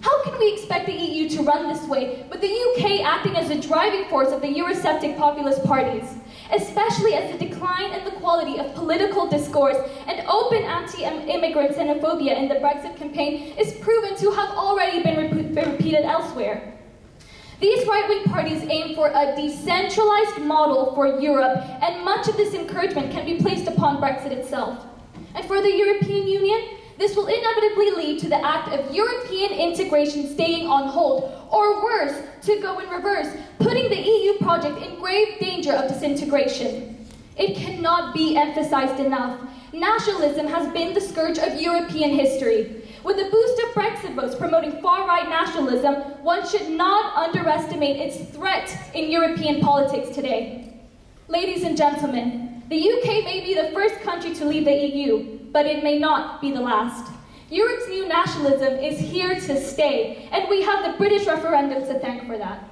How can we expect the EU to run this way with the UK acting as the driving force of the Eurosceptic populist parties, especially as the decline in the quality of political discourse and open anti-immigrant xenophobia in the Brexit campaign is proven to have already been repeated elsewhere? These right-wing parties aim for a decentralized model for Europe, and much of this encouragement can be placed upon Brexit itself. And for the European Union, this will inevitably lead to the act of European integration staying on hold, or worse, to go in reverse, putting the EU project in grave danger of disintegration. It cannot be emphasized enough. Nationalism has been the scourge of European history. With the boost of Brexit votes promoting far-right nationalism, one should not underestimate its threat in European politics today. Ladies and gentlemen, the UK may be the first country to leave the EU, but it may not be the last. Europe's new nationalism is here to stay, and we have the British referendum to thank for that.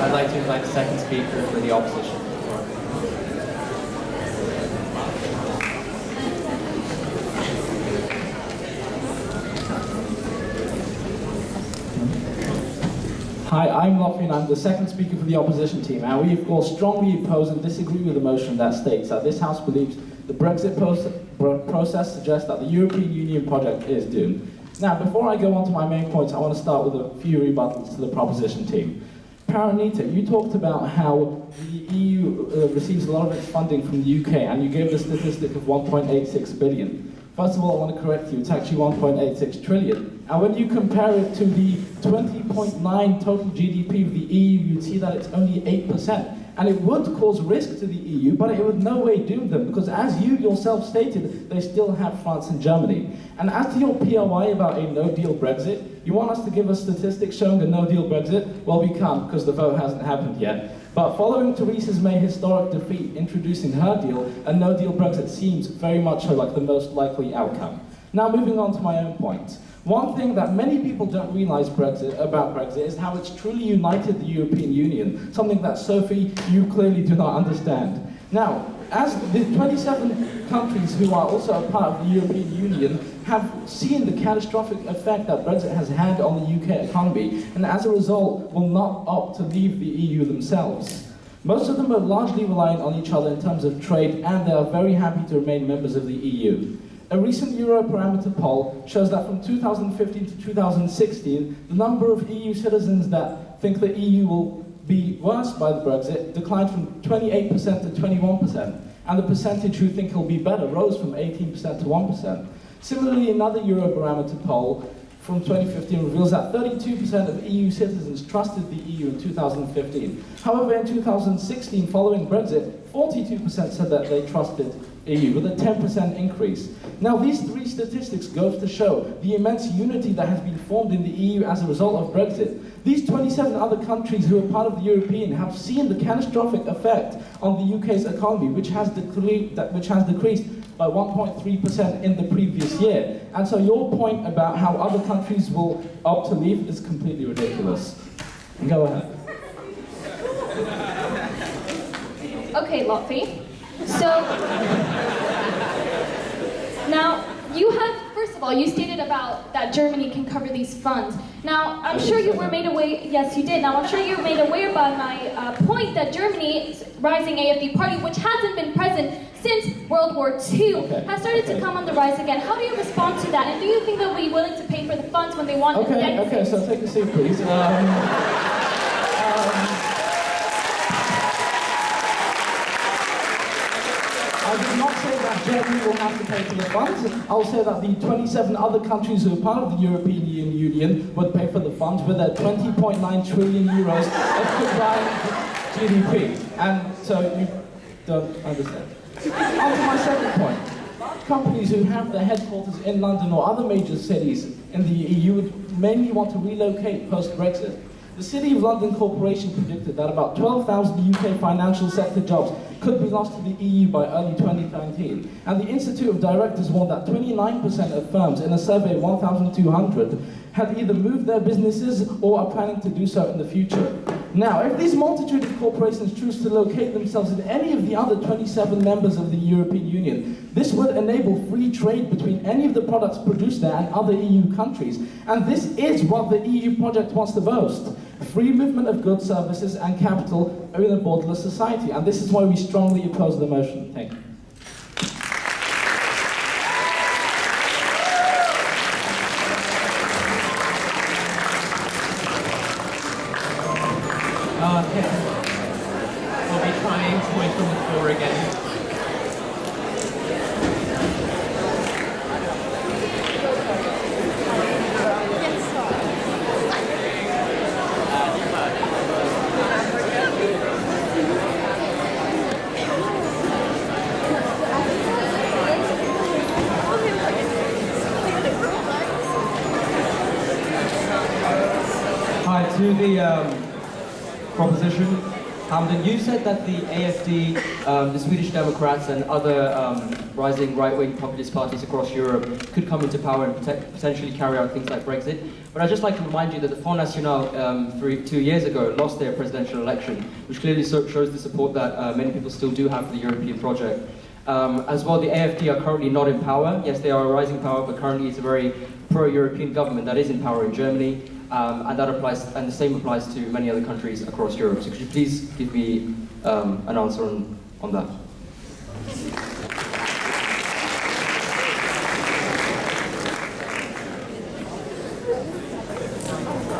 I'd like to invite the second speaker for the opposition.
Hi, I'm Lotfi and I'm the second speaker for the opposition team, and we of course strongly oppose and disagree with the motion that states that this House believes the Brexit process suggests that the European Union project is doomed. Now, before I go on to my main points, I want to start with a few rebuttals to the proposition team. Paranita, you talked about how the EU receives a lot of its funding from the UK, and you gave the statistic of 1.86 billion. First of all, I want to correct you, it's actually 1.86 trillion. And when you compare it to the 20.9 total GDP of the EU, you'd see that it's only 8%. And it would cause risk to the EU, but it would no way doom them, because as you yourself stated, they still have France and Germany. And as to your POI about a no-deal Brexit, you want us to give us statistics showing a no-deal Brexit? Well, we can't, because the vote hasn't happened yet. But following Theresa May's historic defeat introducing her deal, a no-deal Brexit seems very much like the most likely outcome. Now, moving on to my own point. One thing that many people don't realise about Brexit is how it's truly united the European Union, something that, Sophie, you clearly do not understand. Now, as the 27 countries who are also a part of the European Union have seen the catastrophic effect that Brexit has had on the UK economy, and as a result will not opt to leave the EU themselves. Most of them are largely reliant on each other in terms of trade, and they are very happy to remain members of the EU. A recent Eurobarometer poll shows that from 2015 to 2016, the number of EU citizens that think the EU will be worse by the Brexit declined from 28% to 21%, and the percentage who think it'll be better rose from 18% to 1%. Similarly, another Eurobarometer poll from 2015 reveals that 32% of EU citizens trusted the EU in 2015. However, in 2016, following Brexit, 42% said that they trusted EU, with a 10% increase. Now, these three statistics go to show the immense unity that has been formed in the EU as a result of Brexit. These 27 other countries who are part of the European have seen the catastrophic effect on the UK's economy, which has decreased by 1.3% in the previous year. And so your point about how other countries will opt to leave is completely ridiculous. Go ahead.
Okay, Lotfi. So, now, you have, first of all, you stated about that Germany can cover these funds. Now, I'm sure you were made aware, yes you did, now I'm sure you were made aware by my point that Germany's rising AfD party, which hasn't been present since World War II, has started to come on the rise again. How do you respond to that? And do you think they'll be willing to pay for the funds when they want to get
Okay, so take a seat, please. I did not say that Germany will have to pay for the funds. I'll say that the 27 other countries who are part of the European Union would pay for the funds with their 20.9 trillion euros of combined GDP. And so you don't understand. On to my second point. Companies who have their headquarters in London or other major cities in the EU would mainly want to relocate post-Brexit. The City of London Corporation predicted that about 12,000 UK financial sector jobs could be lost to the EU by early 2019. And the Institute of Directors warned that 29% of firms in a survey of 1,200 had either moved their businesses or are planning to do so in the future. Now, if these multitude of corporations choose to locate themselves in any of the other 27 members of the European Union, this would enable free trade between any of the products produced there and other EU countries. And this is what the EU project wants to boast. Free movement of goods, services and capital in a borderless society. And this is why we strongly oppose the motion. Thank you.
Okay. We'll be trying point from the floor again.
Hi, to the proposition. Hampden, you said that the AfD, the Swedish Democrats and other rising right-wing populist parties across Europe could come into power and potentially carry out things like Brexit. But I'd just like to remind you that the Front National 2 years ago lost their presidential election, which clearly shows the support that many people still do have for the European project. As well, the AfD are currently not in power. Yes, they are a rising power, but currently it's a very pro-European government that is in power in Germany. And that applies, and the same applies to many other countries across Europe. So could you please give me an answer on that?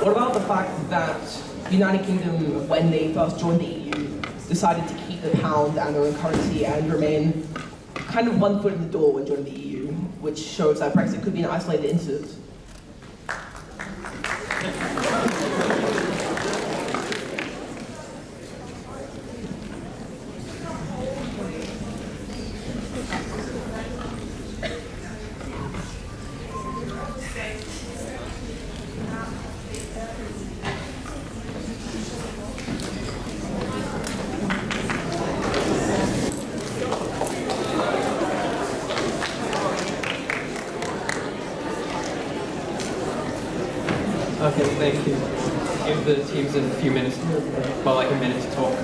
What about the fact that the United Kingdom, when they first joined the EU, decided to keep the pound and their own currency and remain kind of 1 foot in the door when joining the EU, which shows that Brexit could be an isolated incident?
Okay, thank you. Give the teams a few minutes, well, like a minute to talk.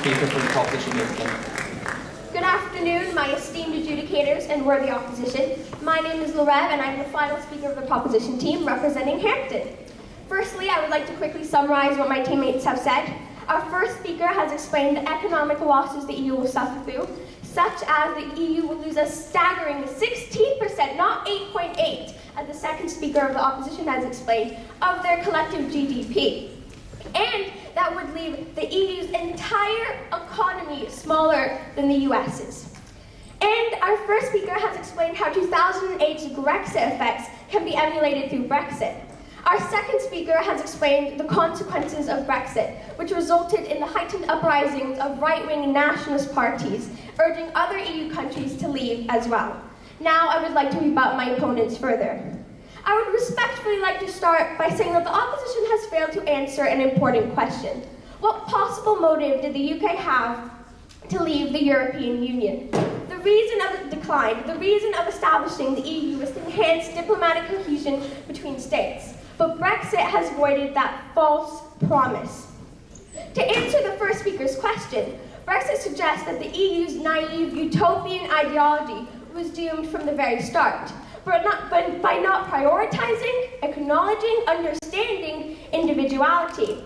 speaker for the proposition is Ken.
Good afternoon, my esteemed adjudicators and worthy opposition. My name is Larev, and I'm the final speaker of the proposition team representing Hampden. Firstly, I would like to quickly summarize what my teammates have said. Our first speaker has explained the economic losses the EU will suffer through, such as the EU will lose a staggering 16%, not 8.8%, as the second speaker of the opposition has explained, of their collective GDP. And that would leave the EU's entire economy smaller than the US's. And our first speaker has explained how 2008's Brexit effects can be emulated through Brexit. Our second speaker has explained the consequences of Brexit, which resulted in the heightened uprisings of right-wing nationalist parties, urging other EU countries to leave as well. Now I would like to rebut my opponents further. I would respectfully like to start by saying that the opposition has failed to answer an important question. What possible motive did the UK have to leave the European Union? The reason of the decline, the reason of establishing the EU was to enhance diplomatic cohesion between states. But Brexit has voided that false promise. To answer the first speaker's question, Brexit suggests that the EU's naive utopian ideology was doomed from the very start, but by not prioritizing, acknowledging, understanding individuality.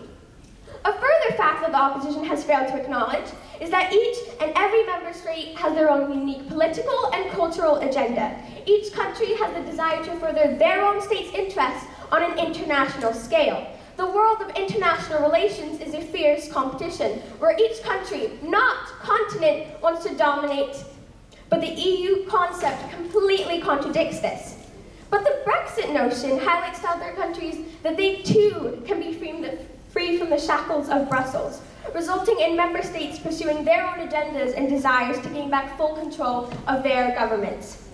A further fact that the opposition has failed to acknowledge is that each and every member state has their own unique political and cultural agenda. Each country has the desire to further their own state's interests on an international scale. The world of international relations is a fierce competition, where each country, not continent, wants to dominate. But the EU concept completely contradicts this. But the Brexit notion highlights to other countries that they too can be free from the shackles of Brussels, resulting in member states pursuing their own agendas and desires to gain back full control of their governments.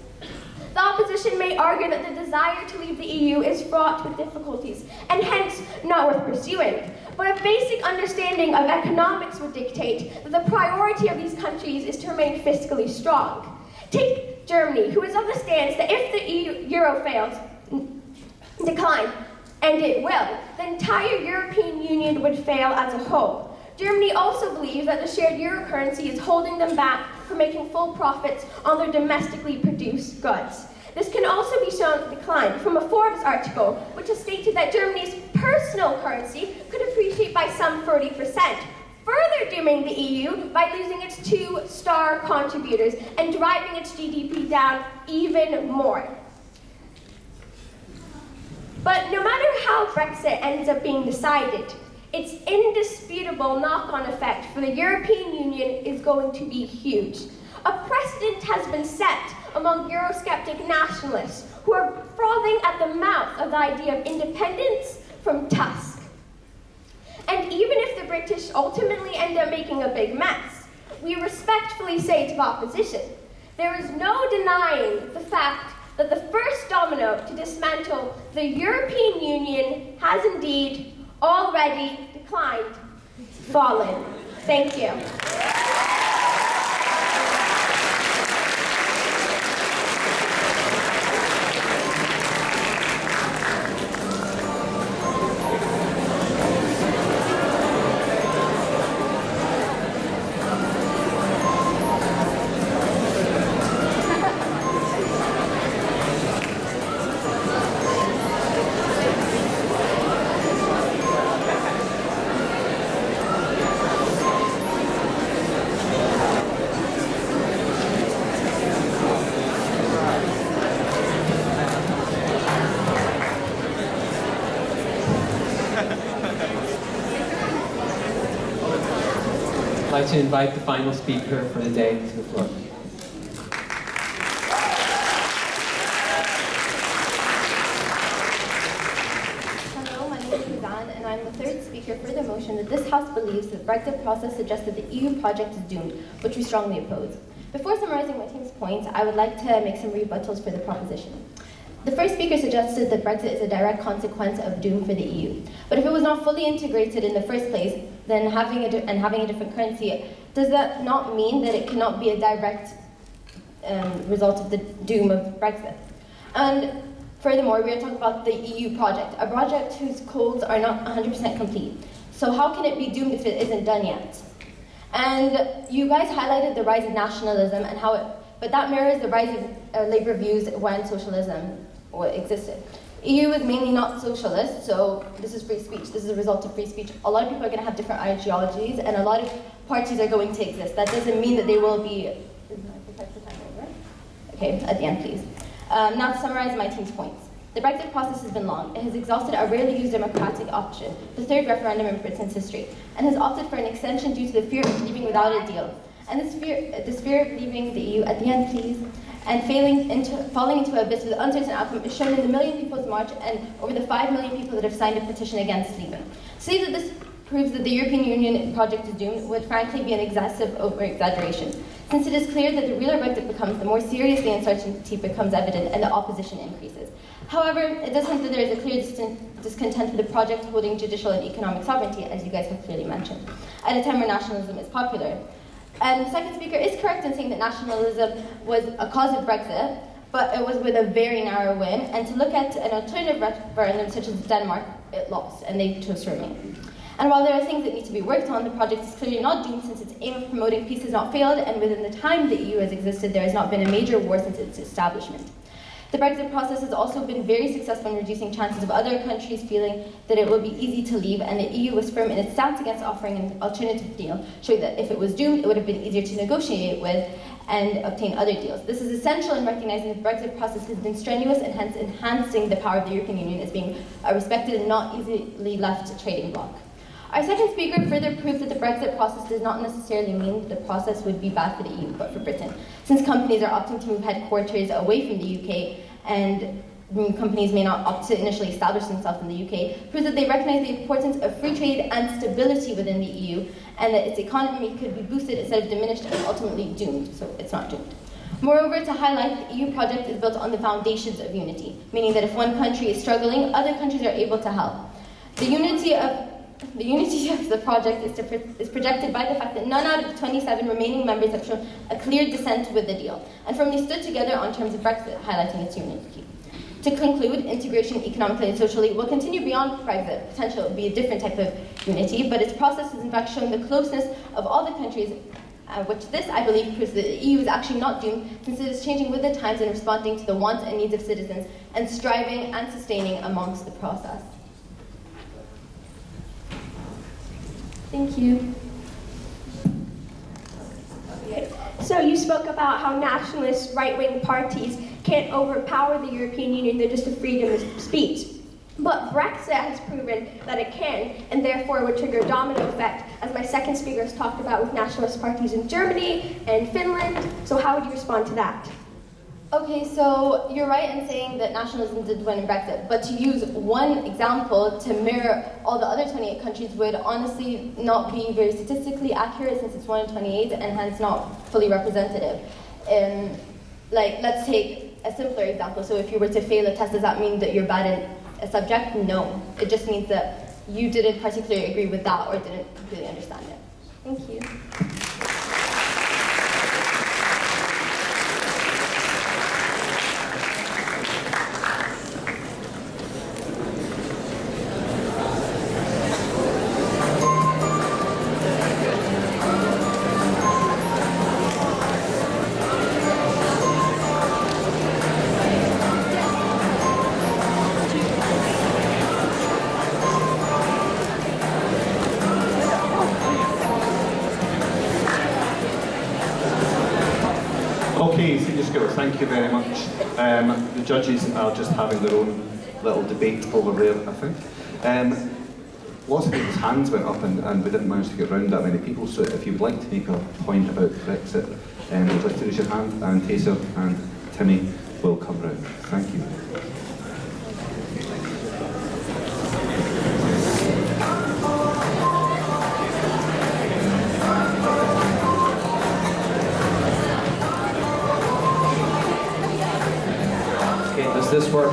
The opposition may argue that the desire to leave the EU is fraught with difficulties and hence not worth pursuing. But a basic understanding of economics would dictate that the priority of these countries is to remain fiscally strong. Take Germany, who is of the stance that if the euro fails, decline, and it will, the entire European Union would fail as a whole. Germany also believes that the shared euro currency is holding them back from making full profits on their domestically produced goods. This can also be shown to decline from a Forbes article, which has stated that Germany's personal currency could appreciate by some 30%, further dooming the EU by losing its two star contributors and driving its GDP down even more. But no matter how Brexit ends up being decided, its indisputable knock-on effect for the European Union is going to be huge. A precedent has been set among Eurosceptic nationalists who are frothing at the mouth of the idea of independence from Tusk. And even if the British ultimately end up making a big mess, we respectfully say to the opposition, there is no denying the fact that the first domino to dismantle the European Union has indeed already declined, fallen. Thank you.
I'd like to invite the final speaker for the day to the floor.
Hello, my name is Suzanne, and I'm the third speaker for the motion that this House believes that the Brexit process suggests that the EU project is doomed, which we strongly oppose. Before summarizing my team's points, I would like to make some rebuttals for the proposition. The first speaker suggested that Brexit is a direct consequence of doom for the EU. But if it was not fully integrated in the first place, then having a different currency, does that not mean that it cannot be a direct result of the doom of Brexit? And furthermore, we are talking about the EU project, a project whose codes are not 100% complete. So how can it be doomed if it isn't done yet? And you guys highlighted the rise of nationalism and how it, but that mirrors the rise of labor views when socialism existed. EU is mainly not socialist, so this is free speech. This is a result of free speech. A lot of people are going to have different ideologies, and a lot of parties are going to exist. That doesn't mean that they will be. Okay, at the end, please. Now to summarize my team's points. The Brexit process has been long. It has exhausted a rarely used democratic option, the third referendum in Britain's history, and has opted for an extension due to the fear of leaving without a deal. And this fear of leaving the EU, at the end, please, and falling into abyss with an uncertain outcome is shown in the Million People's March and over the 5 million people that have signed a petition against leaving. To say that this proves that the European Union project is doomed would frankly be an excessive over-exaggeration, since it is clear that the realer Brexit becomes, the more serious the uncertainty becomes evident and the opposition increases. However, it does hint that there is a clear discontent with the project holding judicial and economic sovereignty, as you guys have clearly mentioned, at a time where nationalism is popular. And the second speaker is correct in saying that nationalism was a cause of Brexit, but it was with a very narrow win, and to look at an alternative referendum such as Denmark, it lost, and they chose to remain. And while there are things that need to be worked on, the project is clearly not doomed since its aim of promoting peace has not failed, and within the time the EU has existed, there has not been a major war since its establishment. The Brexit process has also been very successful in reducing chances of other countries feeling that it will be easy to leave, and the EU was firm in its stance against offering an alternative deal, showing that if it was doomed, it would have been easier to negotiate with and obtain other deals. This is essential in recognizing that the Brexit process has been strenuous and hence enhancing the power of the European Union as being a respected and not easily left trading bloc. Our second speaker further proved that the Brexit process does not necessarily mean that the process would be bad for the EU, but for Britain. Since companies are opting to move headquarters away from the UK, and companies may not opt to initially establish themselves in the UK, proves that they recognize the importance of free trade and stability within the EU, and that its economy could be boosted instead of diminished and ultimately doomed, so it's not doomed. Moreover, to highlight, the EU project is built on the foundations of unity, meaning that if one country is struggling, other countries are able to help. The unity of the project is projected by the fact that none out of the 27 remaining members have shown a clear dissent with the deal, and firmly stood together on terms of Brexit, highlighting its unity. To conclude, integration economically and socially will continue beyond Brexit. Potentially it will be a different type of unity, but its process has in fact shown the closeness of all the countries, which this, I believe, proves that the EU is actually not doomed, since it is changing with the times and responding to the wants and needs of citizens, and striving and sustaining amongst the process. Thank you.
So you spoke about how nationalist right-wing parties can't overpower the European Union, they're just a freedom of speech. But Brexit has proven that it can, and therefore would trigger a domino effect, as my second speaker has talked about with nationalist parties in Germany and Finland. So how would you respond to that?
Okay, so you're right in saying that nationalism did win in Brexit, but to use one example to mirror all the other 28 countries would honestly not be very statistically accurate, since it's 1 in 28 and hence not fully representative. Let's take a simpler example. So if you were to fail a test, does that mean that you're bad in a subject? No. It just means that you didn't particularly agree with that or didn't really understand it. Thank you.
Okay, senior scholars, thank you very much. The judges are just having their own little debate over there, I think. Lots of people's hands went up and we didn't manage to get round that many people, so if you would like to make a point about Brexit, would you like to raise your hand, and Taser and Timmy will come round. Thank you.
Does this work?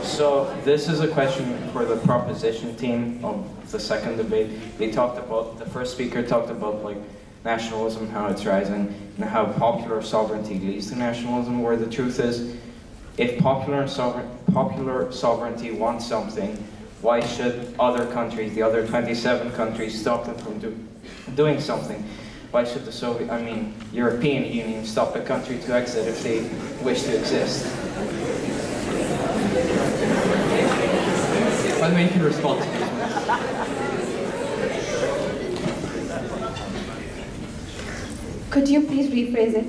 So this is a question for the proposition team of the second debate. The first speaker talked about nationalism, how it's rising, and how popular sovereignty leads to nationalism, where the truth is, if popular sovereignty wants something, Why should other countries, the other 27 countries, stop them from doing something? Why should the European Union stop a country to exit if they wish to exist?
By the way, you can respond to this.
Could you please rephrase it?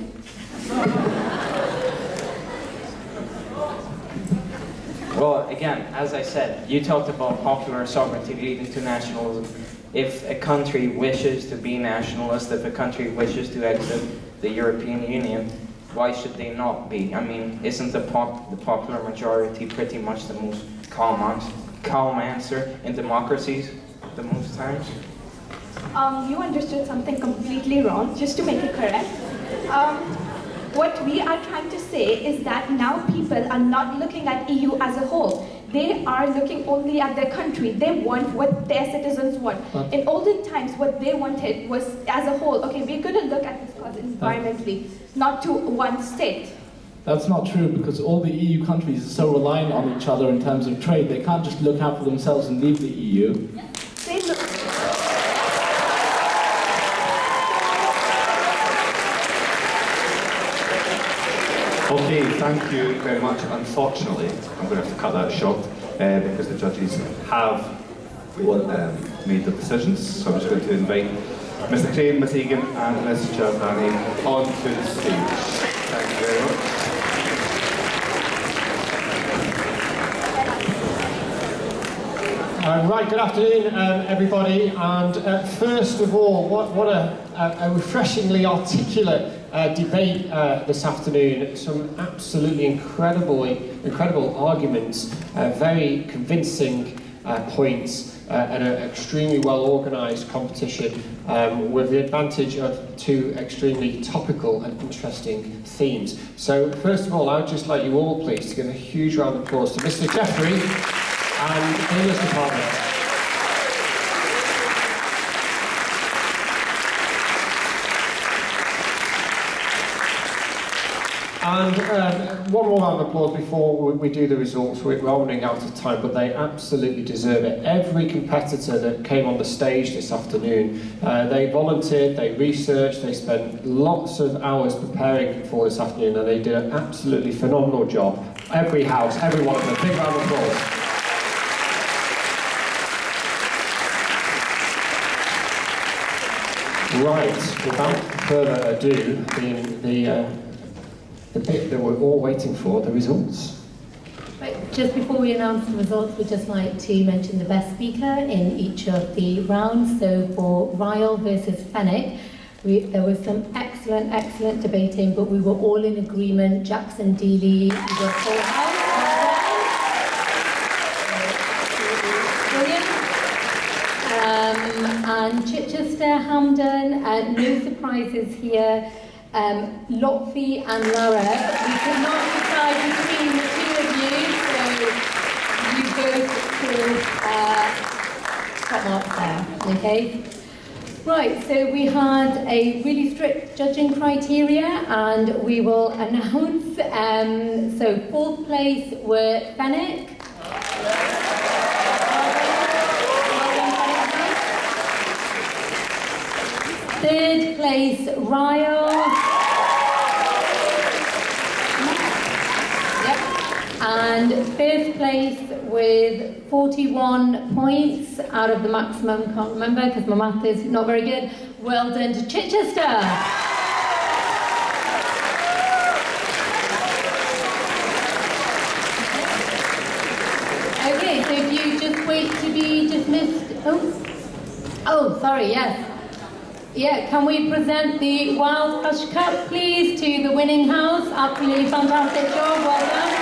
Well, again, as I said, you talked about popular sovereignty leading to nationalism. If a country wishes to be nationalist, if a country wishes to exit the European Union, why should they not be? I mean, isn't the popular majority pretty much the most calm answer in democracies the most times?
You understood something completely wrong, just to make it correct. What we are trying to say is that now people are not looking at EU as a whole. They are looking only at their country. They want what their citizens want. In olden times, what they wanted was as a whole. Okay, we're going to look at this cause environmentally, not to one state.
That's not true, because all the EU countries are so reliant on each other in terms of trade. They can't just look out for themselves and leave the EU.
They look.
Okay, thank you very much. Unfortunately, I'm going to have to cut that short because the judges have made their decisions. So I'm just going to invite Mr. Crane, Ms. Egan and Ms. Giordani onto the stage. Thank you very much.
Right, good afternoon, everybody. And first of all, what a refreshingly articulate debate this afternoon. Some absolutely incredible arguments, very convincing points, and an extremely well-organised competition with the advantage of two extremely topical and interesting themes. So first of all, I would just like you all, please, to give a huge round of applause to Mr. Jeffrey and the English department. And one more round of applause before we do the results. We're running out of time, but they absolutely deserve it. Every competitor that came on the stage this afternoon, they volunteered, they researched, they spent lots of hours preparing for this afternoon, and they did an absolutely phenomenal job. Every house, every one of them. Big round of applause. Right, without further ado, the bit that we're all waiting for, the results.
Right, just before we announce the results, we'd just like to mention the best speaker in each of the rounds. So for Ryle versus Fenwick, there was some excellent debating, but we were all in agreement. Jackson Dealey, you were full house. Brilliant. And Chichester, Hampden, no surprises here. Lotfi and Lara, we could not decide between the two of you, so you both scored top marks there, okay? Right, so we had a really strict judging criteria, and we will announce, so fourth place were Fenwick. Third place, Ryle. Yep. And fifth place with 41 points out of the maximum, can't remember because my math is not very good. Well done to Chichester. Okay, so if you just wait to be dismissed. Oh, sorry, yes. Yeah, can we present the Wild Hush Cup, please, to the winning house? Absolutely fantastic job, well done.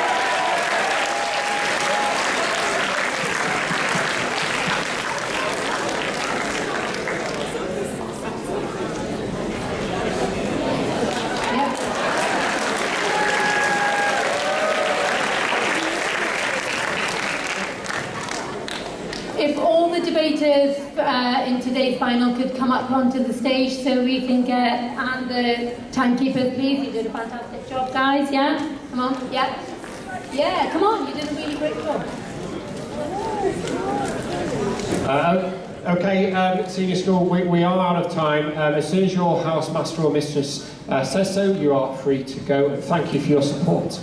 If all the debaters in today's final could come up onto the stage so we can get, and the timekeepers, please, you did a fantastic job, guys, yeah? Come on, yeah? Yeah, come on, you did a really great job.
Okay, senior school, we are out of time. As soon as your housemaster or mistress says so, you are free to go. And thank you for your support.